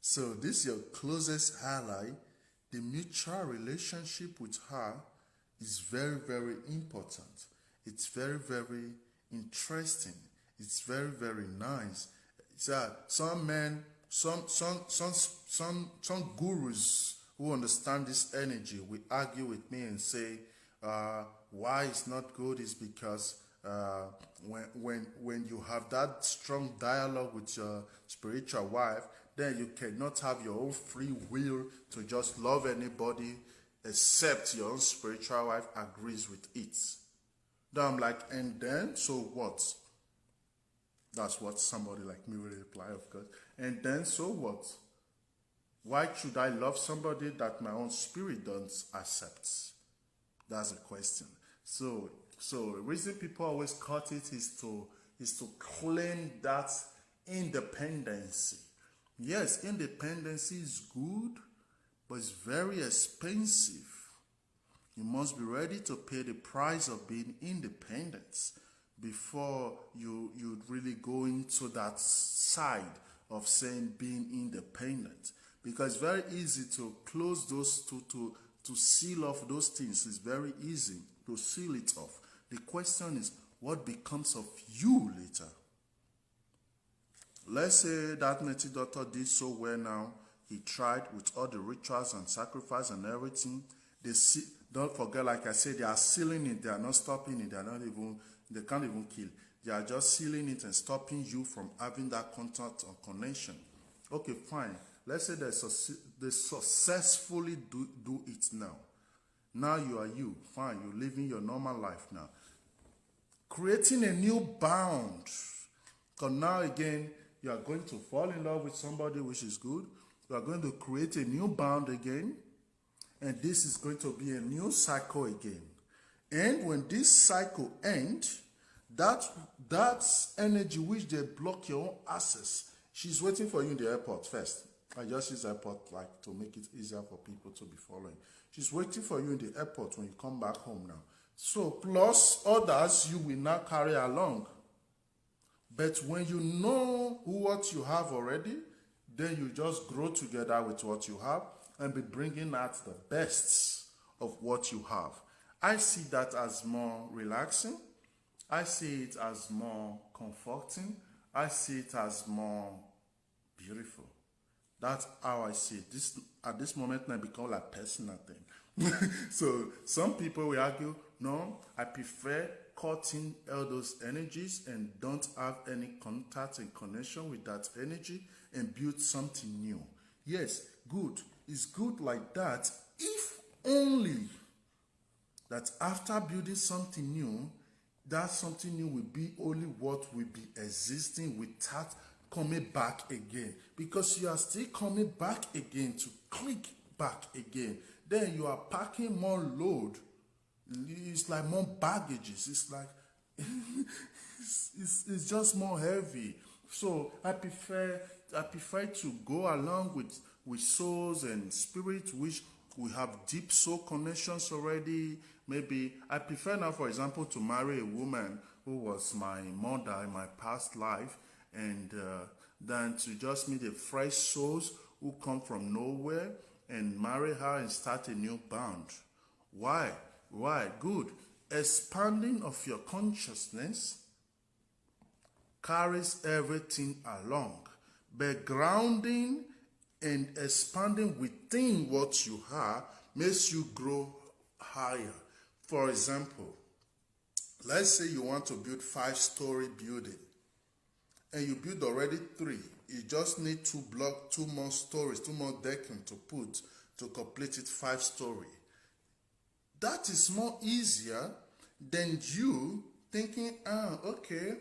So this is your closest ally. The mutual relationship with her is very, very important. It's very, very interesting. It's very, very nice. So some men, some gurus who understand this energy will argue with me and say, why it's not good is because when you have that strong dialogue with your spiritual wife, then you cannot have your own free will to just love anybody except your own spiritual wife agrees with it. Then I'm like, and then, so what? That's what somebody like me will reply, of course. And then, so what? Why should I love somebody that my own spirit don't accept? That's the question. So the reason people always cut it is to claim that independency. Yes, independency is good, but it's very expensive. You must be ready to pay the price of being independent before you really go into that side of saying being independent. Because it's very easy to close those, to seal off those things. It's very easy to seal it off. The question is, what becomes of you later? Let's say that native doctor did so well now. He tried with all the rituals and sacrifice and everything. Don't forget, like I said, they are sealing it. They are not stopping it. They can't even kill. They are just sealing it and stopping you from having that contact or connection. Okay, fine. Let's say they successfully do it now. Now you are you. Fine, you're living your normal life now. Creating a new bound. Because now again, you are going to fall in love with somebody, which is good. You are going to create a new bound again. And this is going to be a new cycle again. And when this cycle ends, that energy which they block your own access, she's waiting for you in the airport first. I just use airport like to make it easier for people to be following. She's waiting for you in the airport when you come back home now. So plus others you will now carry along. But when you know what you have already, then you just grow together with what you have and be bringing out the best of what you have. I see that as more relaxing. I see it as more comforting. I see it as more beautiful. That's how I see it. This at this moment now become like personal thing. So some people will argue, no, I prefer cutting all those energies and don't have any contact and connection with that energy and build something new. Yes, good. It's good like that if only that after building something new, that something new will be only what will be existing without coming back again. Because you are still coming back again to click back again. Then you are packing more load. It's like more baggages. It's like it's just more heavy. So I prefer to go along with souls and spirits which we have deep soul connections already. Maybe I prefer now, for example, to marry a woman who was my mother in my past life, and than to just meet a fresh souls who come from nowhere and marry her and start a new bond. Why? Why? Good. Expanding of your consciousness carries everything along. But grounding and expanding within what you are makes you grow higher. For example, let's say you want to build 5-story building and you build already 3. You just need 2 more stories, 2 more decking to put to complete it 5-story. That is more easier than you thinking, okay,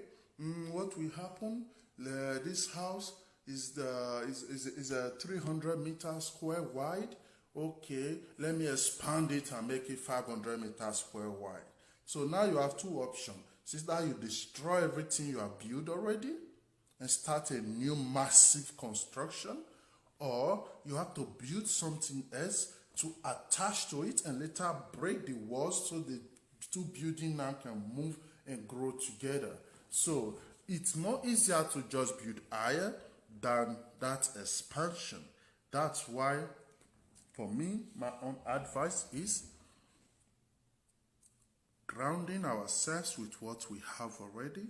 what will happen? This house is a 300 meters square wide. Okay, let me expand it and make it 500 meters square wide. So now you have 2 options. Since now you destroy everything you have built already and start a new massive construction, or you have to build something else to attach to it and later break the walls so the 2 buildings now can move and grow together. So it's more easier to just build higher than that expansion. That's why, for me, my own advice is grounding ourselves with what we have already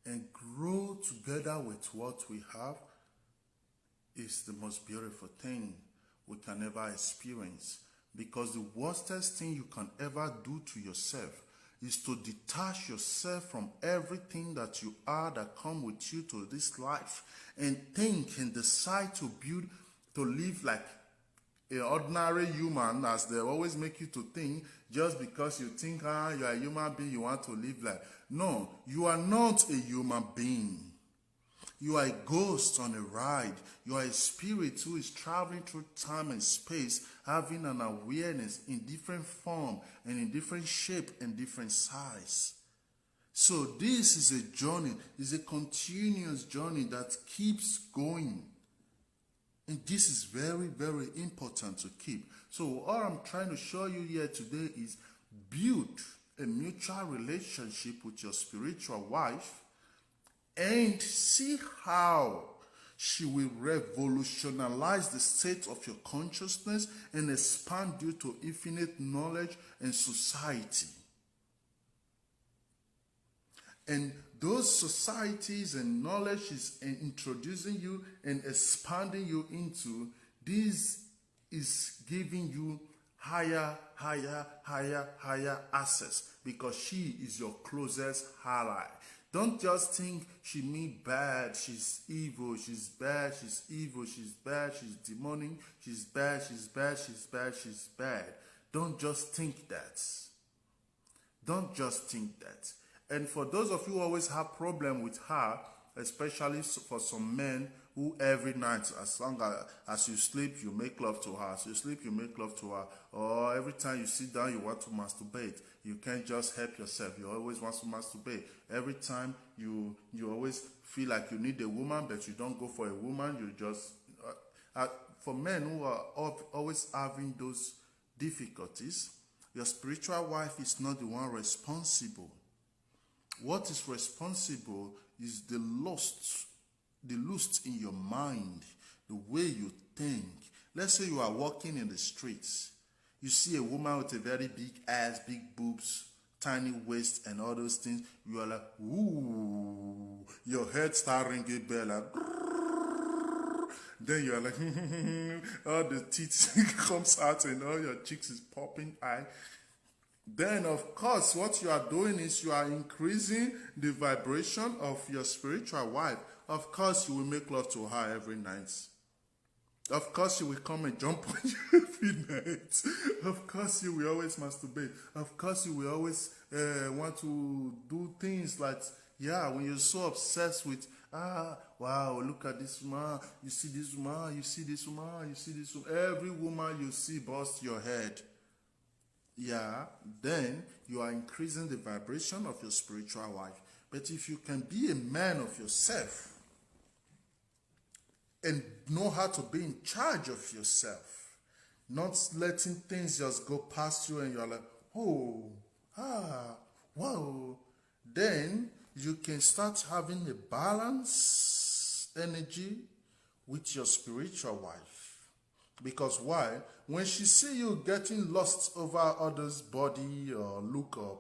and grow together with what we have is the most beautiful thing we can ever experience. Because the worstest thing you can ever do to yourself is to detach yourself from everything that you are that come with you to this life and think and decide to live like an ordinary human, as they always make you to think, just because you think you are a human being, you want to live like. No, you are not a human being. You are a ghost on a ride. You are a spirit who is traveling through time and space, having an awareness in different form and in different shape and different size. So this is a journey, it's a continuous journey that keeps going. And this is very, very important to keep. So all I'm trying to show you here today is build a mutual relationship with your spiritual wife and see how she will revolutionize the state of your consciousness and expand you to infinite knowledge and society. And those societies and knowledge is introducing you and expanding you into, this is giving you higher access, because she is your closest ally. Don't just think she means bad, she's evil, she's bad, she's evil, she's bad, she's demonic, she's bad, she's bad, she's bad, she's bad. Don't just think that. Don't just think that. And for those of you who always have problem with her, especially for some men who every night, as long as you sleep, you make love to her. As you sleep, you make love to her. Or every time you sit down, you want to masturbate. You can't just help yourself. You always want to masturbate. Every time you always feel like you need a woman, but you don't go for a woman. You just... for men who are always having those difficulties, your spiritual wife is not the one responsible. What is responsible is the lust in your mind, the way you think. Let's say you are walking in the streets. You see a woman with a very big ass, big boobs, tiny waist, and all those things. You are like, ooh, your head start ringing bell, like, Then you're like, all the teeth comes out and all your cheeks is popping eye. Then, of course, what you are doing is you are increasing the vibration of your spiritual wife. Of course, you will make love to her every night. Of course, you will come and jump on you every night. Of course, you will always masturbate. Of course, you will always want to do things like, yeah, when you're so obsessed with, wow, look at this woman. You see this woman, you see this woman, you see this woman. Every woman you see bust your head. Yeah, then you are increasing the vibration of your spiritual wife. But if you can be a man of yourself and know how to be in charge of yourself, not letting things just go past you and you're like, whoa, then you can start having a balanced energy with your spiritual wife. Because why? When she see you getting lost over others' body or look or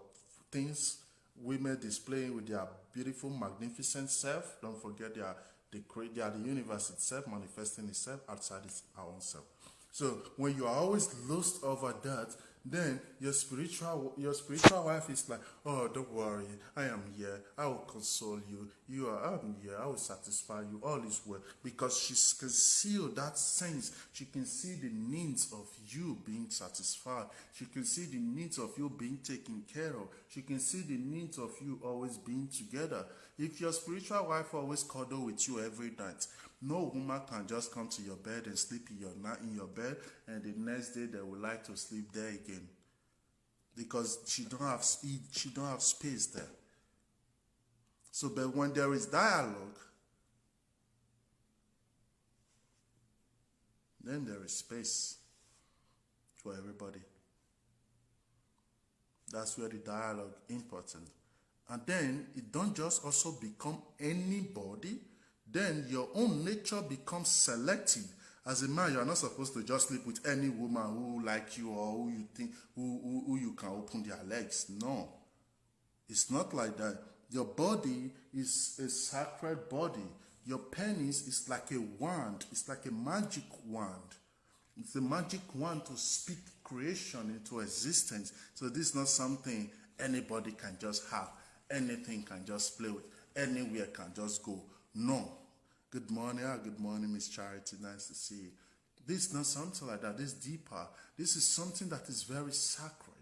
things, women displaying with their beautiful, magnificent self, don't forget they are the universe itself, manifesting itself outside its own self. So when you are always lost over that, then your spiritual wife is like, oh, don't worry, I am here, I will console you, I'm here, I will satisfy you, all is well. Because she can see that sense, she can see the needs of you being satisfied, she can see the needs of you being taken care of, she can see the needs of you always being together. If your spiritual wife always cuddle with you every night, no woman can just come to your bed and sleep in your bed, and the next day they would like to sleep there again, because she don't have space there. So, but when there is dialogue, then there is space for everybody. That's where the dialogue is important. And then it don't just also become anybody. Then your own nature becomes selective. As a man, you are not supposed to just sleep with any woman who like you or who you think who you can open their legs. No, it's not like that. Your body is a sacred body. Your penis is like a wand. It's like a magic wand. It's a magic wand to speak creation into existence. So this is not something anybody can just have. Anything can just play with. Anywhere can just go. No. Good morning. Good morning, Miss Charity. Nice to see you. This is not something like that. This is deeper. This is something that is very sacred.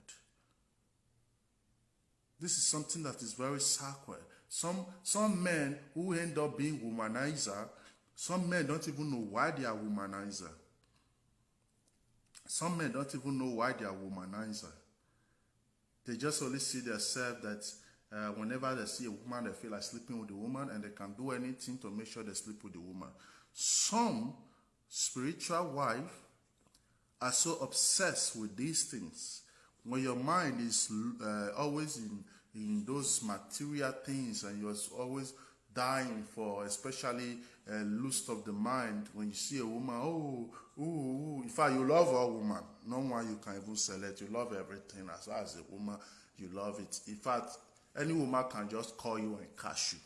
This is something that is very sacred. Some men who end up being womanizer, some men don't even know why they are womanizer. Some men don't even know why they are womanizer. They just only see themselves that whenever they see a woman, they feel like sleeping with the woman, and they can do anything to make sure they sleep with the woman. Some spiritual wives are so obsessed with these things. When your mind is always in those material things, and you're always dying for, especially lust of the mind, when you see a woman, in fact, you love a woman. No one you can even select. You love everything. As far as a woman, you love it. In fact, any woman can just call you and catch you.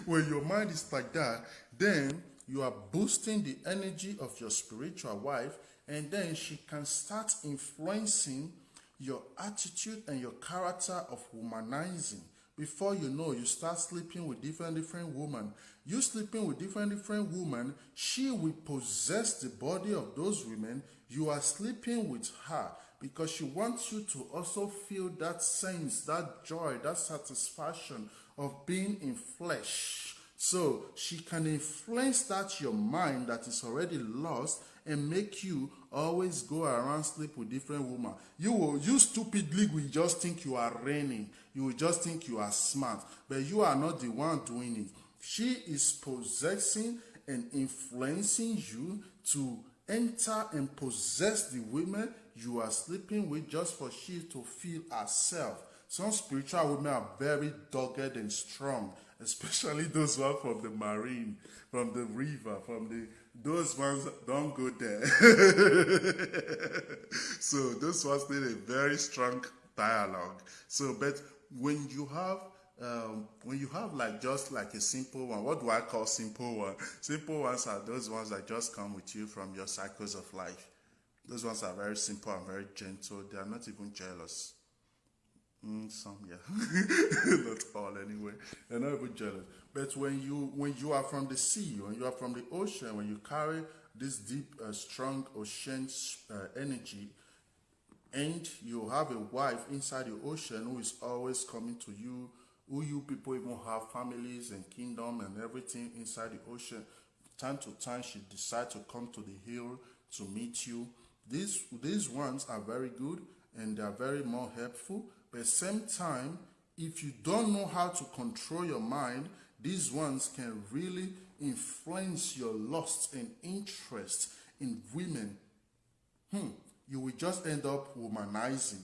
When your mind is like that, then you are boosting the energy of your spiritual wife, and then she can start influencing your attitude and your character of womanizing. Before you know, you start sleeping with different women. You sleeping with different women, she will possess the body of those women. You are sleeping with her because she wants you to also feel that sense, that joy, that satisfaction of being in flesh. So she can influence that your mind that is already lost and make you always go around sleep with different women. You stupidly will just think you are reigning. You will just think you are smart. But you are not the one doing it. She is possessing and influencing you to enter and possess the women you are sleeping with just for she to feel herself. Some spiritual women are very dogged and strong, especially those ones from the marine, from the river, those ones don't go there. So those ones need a very strong dialogue. So, but when you have when you have like just like a simple one, what do I call simple one? Simple ones are those ones that just come with you from your cycles of life. Those ones are very simple and very gentle. They are not even jealous. Some, yeah, not all anyway. They're not even jealous. But when you are from the sea, when you are from the ocean, when you carry this deep, strong ocean energy, and you have a wife inside the ocean who is always coming to you, who you people even have families and kingdom and everything inside the ocean. Time to time, she decides to come to the hill to meet you. These ones are very good and they are very more helpful. But at the same time, if you don't know how to control your mind, these ones can really influence your lust and interest in women. You will just end up womanizing.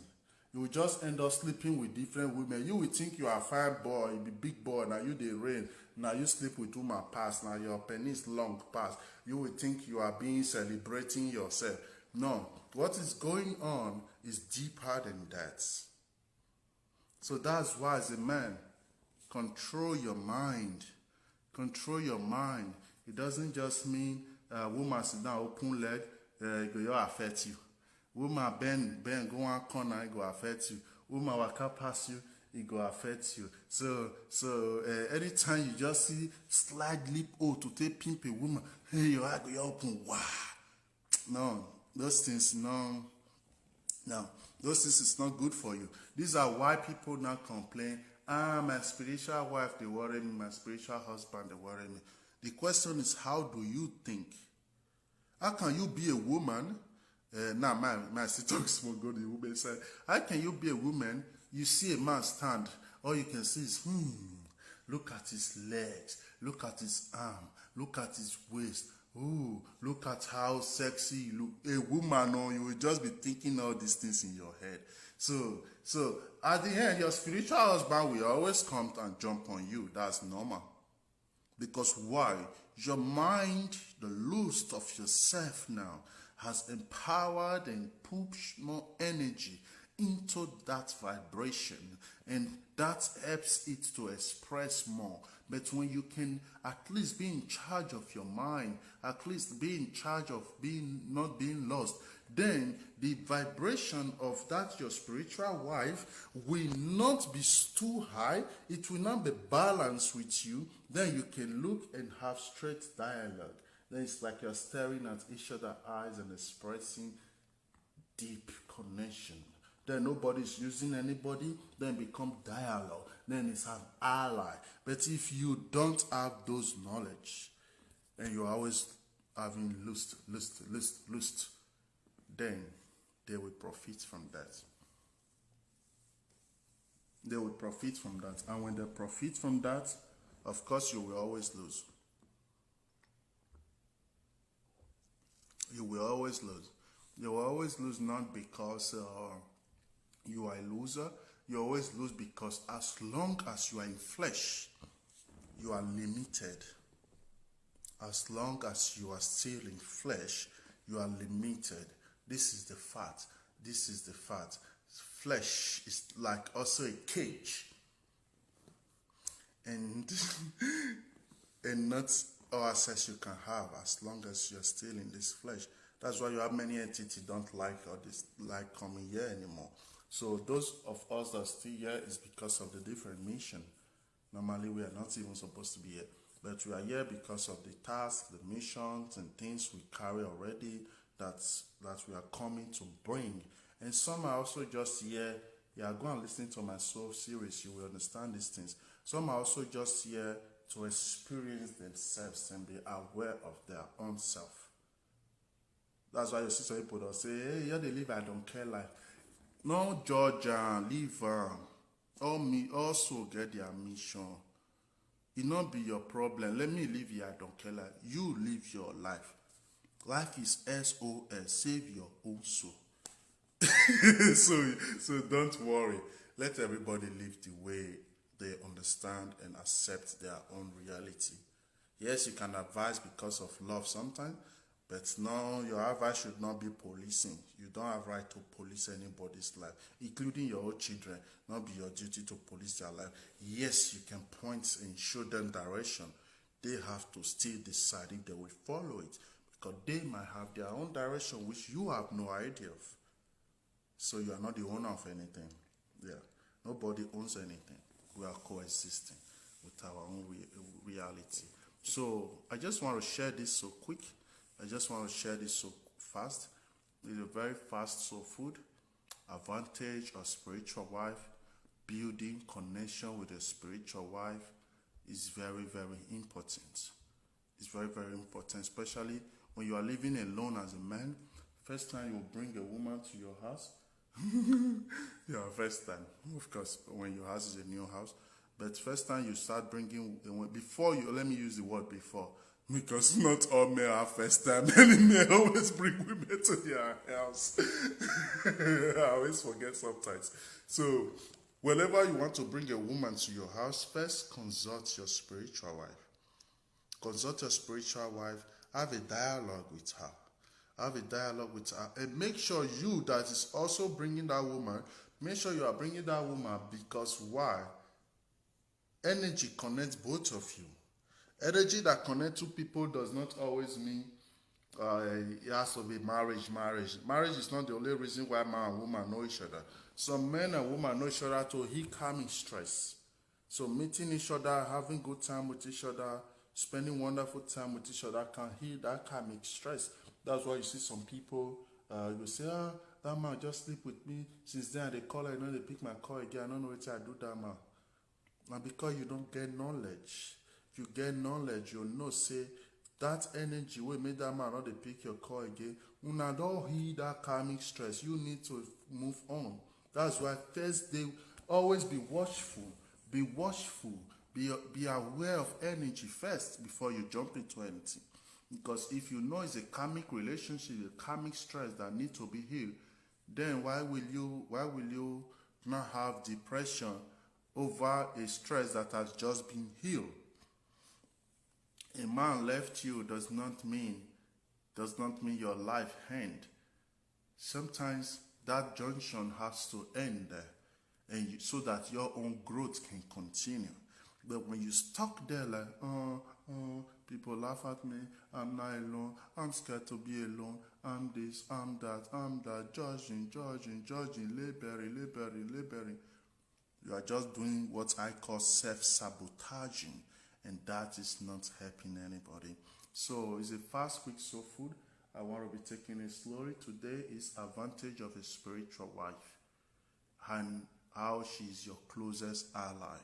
You will just end up sleeping with different women. You will think you are a fine boy, you be big boy, now you the rain. Now you sleep with woman past, now your penis long past. You will think you are being celebrating yourself. No, what is going on is deeper than that. So that's why as a man, control your mind. Control your mind. It doesn't just mean woman sit down open leg, it will affect you. Woman bend go one corner, it go affect you. Woman waka pass you, it go affect you. So anytime you just see slide lip to take pimp a woman, hey, your eye go open, wow. No, those things, no, those things is not good for you. These are why people now complain, my spiritual wife, they worry me, my spiritual husband, they worry me. The question is, how do you think? How can you be a woman? Now, my still talk small, go to the woman side. How can you be a woman? You see a man stand, all you can see is, look at his legs, look at his arm, look at his waist. Ooh, look at how sexy you look. A woman, you will just be thinking all these things in your head. So at the end, your spiritual husband will always come and jump on you. That's normal. Because why? Your mind, the lust of yourself now, has empowered and pushed more energy into that vibration, and that helps it to express more. But when you can at least be in charge of your mind, at least be in charge of not being lost, then the vibration of that your spiritual wife will not be too high. It will not be balanced with you. Then you can look and have straight dialogue. Then it's like you're staring at each other's eyes and expressing deep connection. Then nobody's using anybody, then become dialogue. Then it's an ally. But if you don't have those knowledge, and you're always having lust, then they will profit from that. They will profit from that. And when they profit from that, of course, you will always lose. You will always lose. You will always lose not because you are a loser. You always lose because as long as you are in flesh, you are limited. As long as you are still in flesh, you are limited. This is the fact. This is the fact. Flesh is like also a cage. And not all access you can have as long as you're still in this flesh. That's why you have many entities don't like or like coming here anymore. So those of us that are still here is because of the different mission. Normally we are not even supposed to be here. But we are here because of the tasks, the missions, and things we carry already that we are coming to bring. And some are also just here. Yeah, go and listen to my soul series. You will understand these things. Some are also just here to experience themselves and be aware of their own self. That's why you see some people that say, hey, yeah, they live I don't care life. No, Georgia, live all me also get their mission. It not be your problem. Let me live here, I don't care life. You live your life. Life is SOS, save your own soul. so don't worry. Let everybody live the way they understand and accept their own reality. Yes, you can advise because of love sometimes, But no, your advice should not be policing. You don't have right to police anybody's life, including your own children. Not be your duty to police their life. Yes, you can point and show them direction. They have to still decide if they will follow it, because they might have their own direction which you have no idea of. So you are not the owner of anything. Yeah, nobody owns anything. We are coexisting with our own reality. So I just want to share this so quick. I just want to share this so fast. It's a very fast soul food. Advantage of spiritual wife. Building connection with a spiritual wife is very, very important. It's very, very important, especially when you are living alone as a man. First time you bring a woman to your house. Yeah, first time. Of course, when your house is a new house. But first time you start bringing, before you, let me use the word before, because not all men are first time. Many men always bring women to their house. I always forget sometimes. So, whenever you want to bring a woman to your house, first consult your spiritual wife. Consult your spiritual wife. Have a dialogue with her. Have a dialogue with her. And make sure you that is also bringing that woman, make sure you are bringing that woman, because why? Energy connects both of you. Energy that connects two people does not always mean it has to be marriage. Marriage is not the only reason why man and woman know each other. Some men and women know each other to heal calming stress. So meeting each other, having good time with each other, spending wonderful time with each other can heal that karmic stress. That's why you see some people, you say, that man just sleep with me. Since then, they call, I know they pick my call again. I don't know what I do that man. And because you don't get knowledge. If you get knowledge, you'll know, say, that energy will make that man not they pick your call again. When I don't heal that karmic stress, you need to move on. That's why first they always be watchful. Be watchful. Be aware of energy first before you jump into anything. Because if you know it's a karmic relationship, a karmic stress that needs to be healed, then why will you not have depression over a stress that has just been healed? A man left you does not mean your life end. Sometimes that junction has to end there, and so that your own growth can continue. But when you stuck there like, people laugh at me, I'm not alone, I'm scared to be alone, I'm this, I'm that, judging, laboring. You are just doing what I call self-sabotaging, and that is not helping anybody. So it's a fast, quick soul food. I want to be taking it slowly. Today is advantage of a spiritual wife and how she is your closest ally,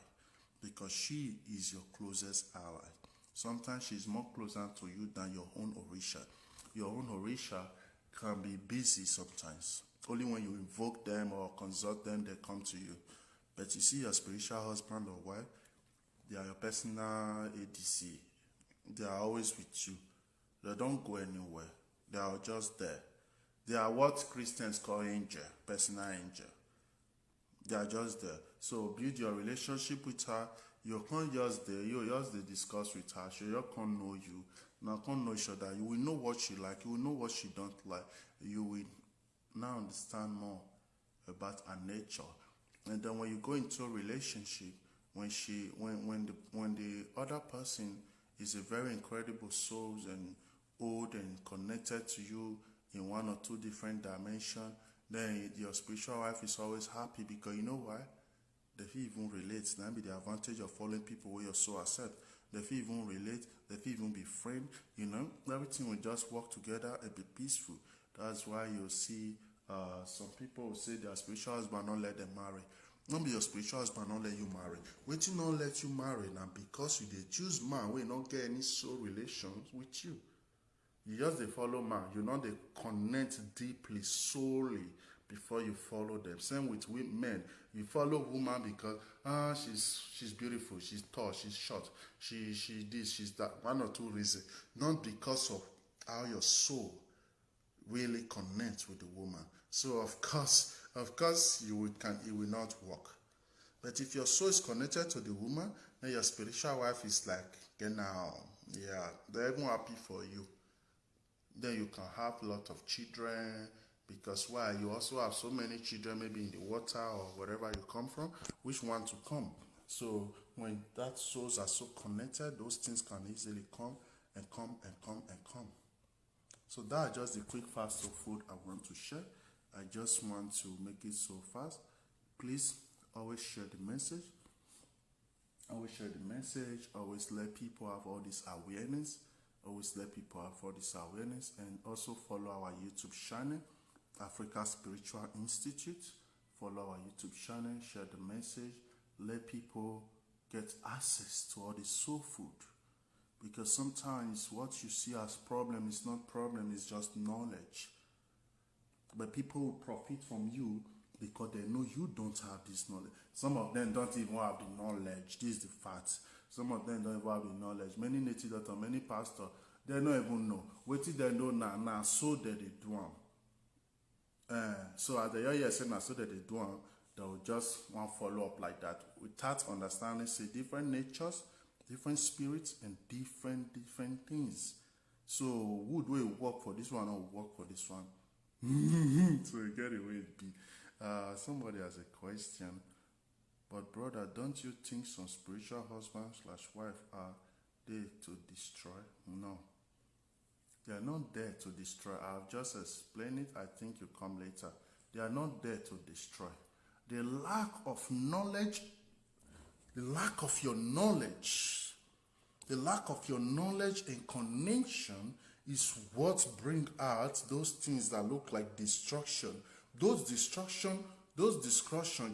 because she is your closest ally. Sometimes she's more closer to you than your own Orisha. Your own Orisha can be busy sometimes. Only when you invoke them or consult them, they come to you. But you see your spiritual husband or wife, they are your personal ADC. They are always with you. They don't go anywhere. They are just there. They are what Christians call angel, personal angel. They are just there. So build your relationship with her. You can't just there. You just discuss with her. She just can't know you. Now can't know each other. You will know what she like. You will know what she don't like. You will now understand more about her nature. And then when you go into a relationship, when the other person is a very incredible soul and old and connected to you in one or two different dimensions, then your spiritual wife is always happy, because you know why? They feel even relate. That be the advantage of following people where your soul accept. They feel even relate. They feel even be friend. You know, everything will just work together and be peaceful. That's why you see some people will say their spiritual husband not let them marry. Not be your spiritual husband not let you marry. Waiting not let you marry now because you dey choose man wey not get any soul relations with you. You just dey follow man. You know they connect deeply, solely before you follow them. Same with men. You follow woman because she's beautiful, she's tall, she's short, she this, she's that. One or two reasons. Not because of how your soul really connects with the woman. So of course it will not work. But if your soul is connected to the woman, then your spiritual wife is like, now, yeah, they're even happy for you. Then you can have a lot of children, because why? You also have so many children, maybe in the water or wherever you come from, which want to come. So when that souls are so connected, those things can easily come and come and come and come. So that's just the quick fast of food I want to share. I just want to make it so fast. Please always share the message. Always share the message. Always let people have all this awareness. Always let people have all this awareness. And also follow our YouTube channel, Africa Spiritual Institute. Follow our YouTube channel. Share the message. Let people get access to all this soul food. Because sometimes what you see as problem is not problem, it's just knowledge. But people will profit from you because they know you don't have this knowledge. Some of them don't even have the knowledge. This is the fact. Some of them don't even have the knowledge. Many native doctors, many pastors, they don't even know. What did they know now? So that they do them. So at the year saying so that they do them, they will just want follow up like that without understanding, say, different natures, different spirits, and different things. So would we work for this one or work for this one? So you get away it be. Somebody has a question. But brother, don't you think some spiritual husband/wife are there to destroy? No. They are not there to destroy. I've just explained it. I think you come later. They are not there to destroy. The lack of knowledge, the lack of your knowledge and connection is what bring out those things that look like destruction. Those discussion,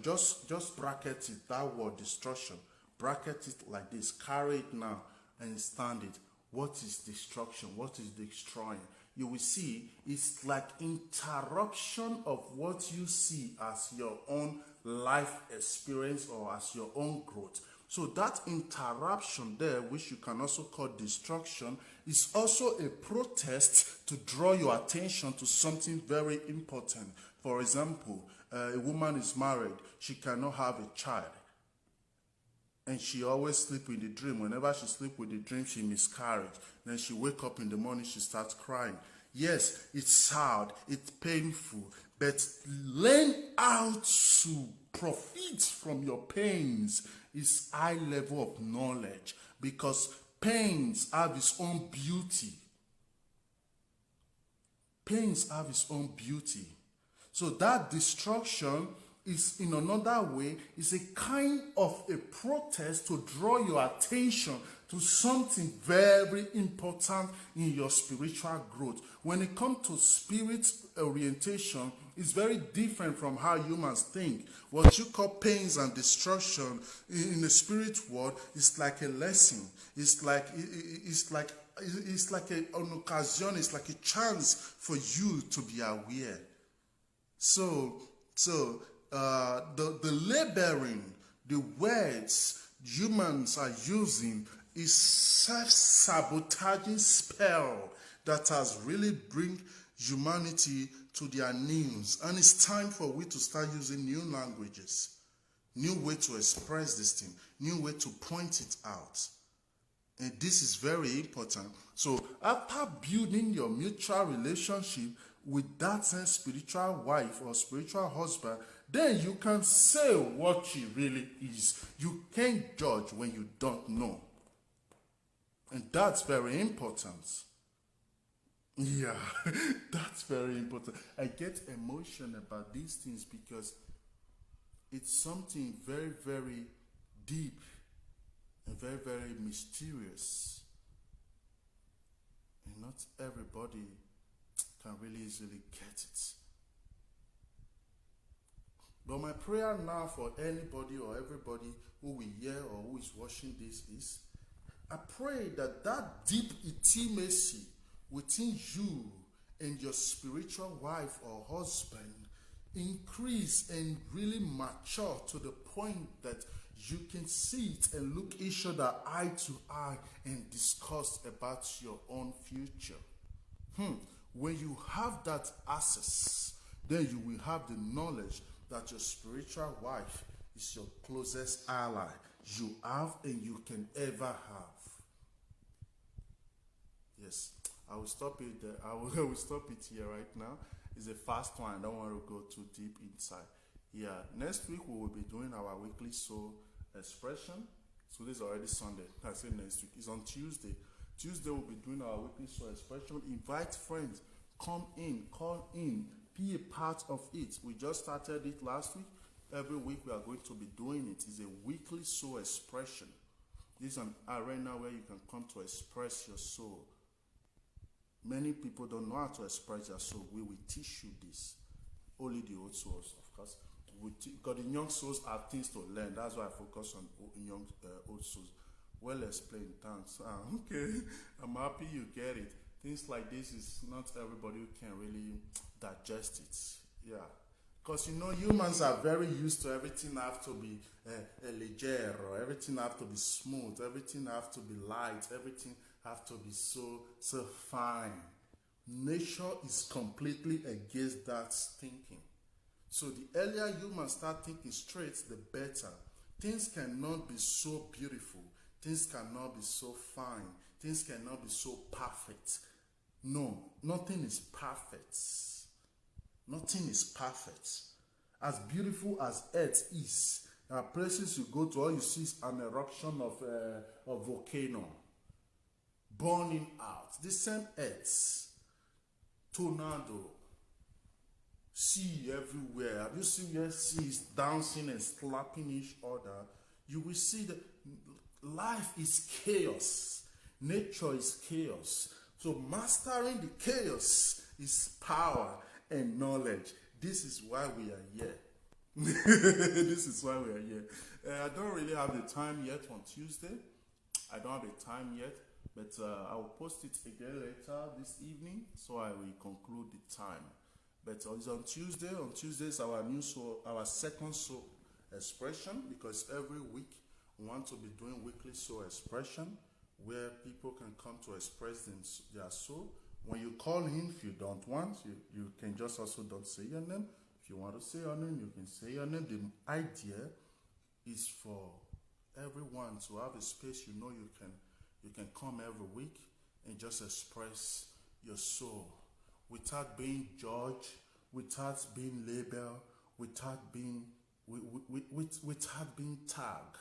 just bracket it, that word destruction. Bracket it like this, carry it now and stand it. What is destruction? What is destroying? You will see it's like interruption of what you see as your own life experience or as your own growth. So that interruption there, which you can also call destruction, is also a protest to draw your attention to something very important. For example, a woman is married, she cannot have a child. And she always sleep with the dream. Whenever she sleep with the dream, she miscarriage. Then she wake up in the morning, she starts crying. Yes, it's sad, it's painful, but learn how to profit from your pains is high level of knowledge, because pains have its own beauty. Pains have its own beauty. So that destruction is, in another way, is a kind of a protest to draw your attention to something very important in your spiritual growth. When it comes to spirit orientation, it's very different from how humans think. What you call pains and destruction in the spirit world is like a lesson. It's like an occasion. It's like a chance for you to be aware. So the labeling, the words humans are using is self-sabotaging spell that has really bring humanity to their knees. And it's time for we to start using new languages, new way to express this thing, new way to point it out. And this is very important. So after building your mutual relationship with that same spiritual wife or spiritual husband, then you can say what she really is. You can't judge when you don't know. And that's very important. Yeah, that's very important. I get emotional about these things because it's something very, very deep and very, very mysterious. And not everybody can really easily get it. But my prayer now for anybody or everybody who will hear or who is watching this is, I pray that that deep intimacy within you and your spiritual wife or husband increase and really mature to the point that you can see it and look each other eye to eye and discuss about your own future. When you have that access, then you will have the knowledge that your spiritual wife is your closest ally you have and you can ever have. Yes, I I will stop it there. I will stop it here right now. It's a fast one. I don't want to go too deep inside. Yeah, next week we will be doing our weekly soul expression. So this is already Sunday. I say next week. It's on Tuesday. Tuesday we'll be doing our weekly soul expression. Invite friends. Come in. Call in. Be a part of it. We just started it last week. Every week we are going to be doing it. It's a weekly soul expression. This is an arena where you can come to express your soul. Many people don't know how to express their soul. We will teach you this. Only the old souls, of course. Because the young souls have things to learn. That's why I focus on young old souls. Well explained, thanks. Okay, I'm happy you get it. Things like this is not everybody who can really digest it. Yeah. Because humans are very used to everything have to be leggero, everything have to be smooth, everything have to be light, everything have to be so fine. Nature is completely against that thinking. So the earlier humans start thinking straight, the better. Things cannot be so beautiful. Things cannot be so fine. Things cannot be so perfect. No, nothing is perfect. Nothing is perfect. As beautiful as Earth is, there are places you go to, all you see is an eruption of a volcano burning out. The same Earth, tornado, sea everywhere. Have you seen where sea is dancing and slapping each other? You will see that life is chaos. Nature is chaos. So mastering the chaos is power and knowledge. This is why we are here. This is why we are here. I don't really have the time yet on Tuesday. I don't have the time yet, but I will post it again later this evening, so I will conclude the time. But it's on Tuesday. On Tuesdays, our second soul expression, because every week we want to be doing weekly soul expression, where people can come to express their soul. When you call in, if you don't want, you can just also don't say your name. If you want to say your name, you can say your name. The idea is for everyone to have a space you can come every week and just express your soul without being judged, without being labeled, without being tagged.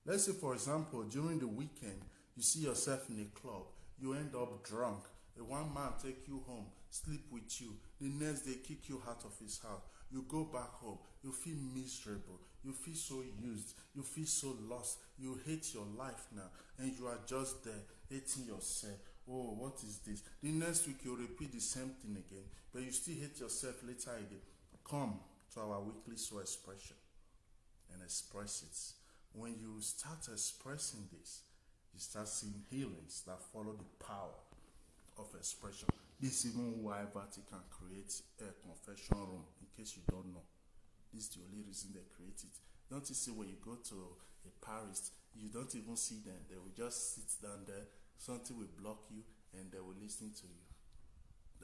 Let's say, for example, during the weekend, you see yourself in a club, you end up drunk. One man take you home, sleep with you. The next day, kick you out of his house. You go back home. You feel miserable. You feel so used. You feel so lost. You hate your life now. And you are just there, hating yourself. Oh, what is this? The next week, you repeat the same thing again. But you still hate yourself later again. Come to our weekly soul expression and express it. When you start expressing this, you start seeing healings that follow the power of expression. This is even why Vatican creates a confession room, in case you don't know. This is the only reason they create it. Don't you see when you go to a Paris, you don't even see them. They will just sit down there, something will block you, and they will listen to you.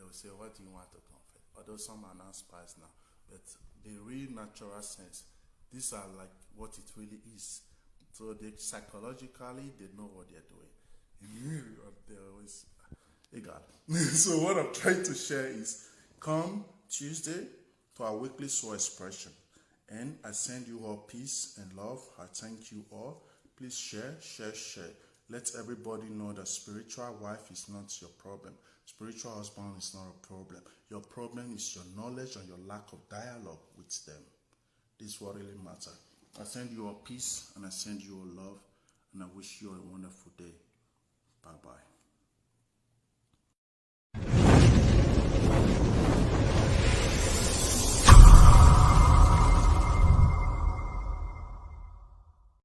They will say, what do you want to confess? Although some are not spies now. But the real natural sense, these are like what it really is. So they psychologically, they know what they're doing. They always... God. So what I'm trying to share is, come Tuesday to our weekly soul expression, and I send you all peace and love. I thank you all. Please share. Let everybody know that spiritual wife is not your problem. Spiritual husband is not a problem. Your problem is your knowledge and your lack of dialogue with them. This is what really matters. I send you all peace and I send you all love, and I wish you a wonderful day. Bye-bye.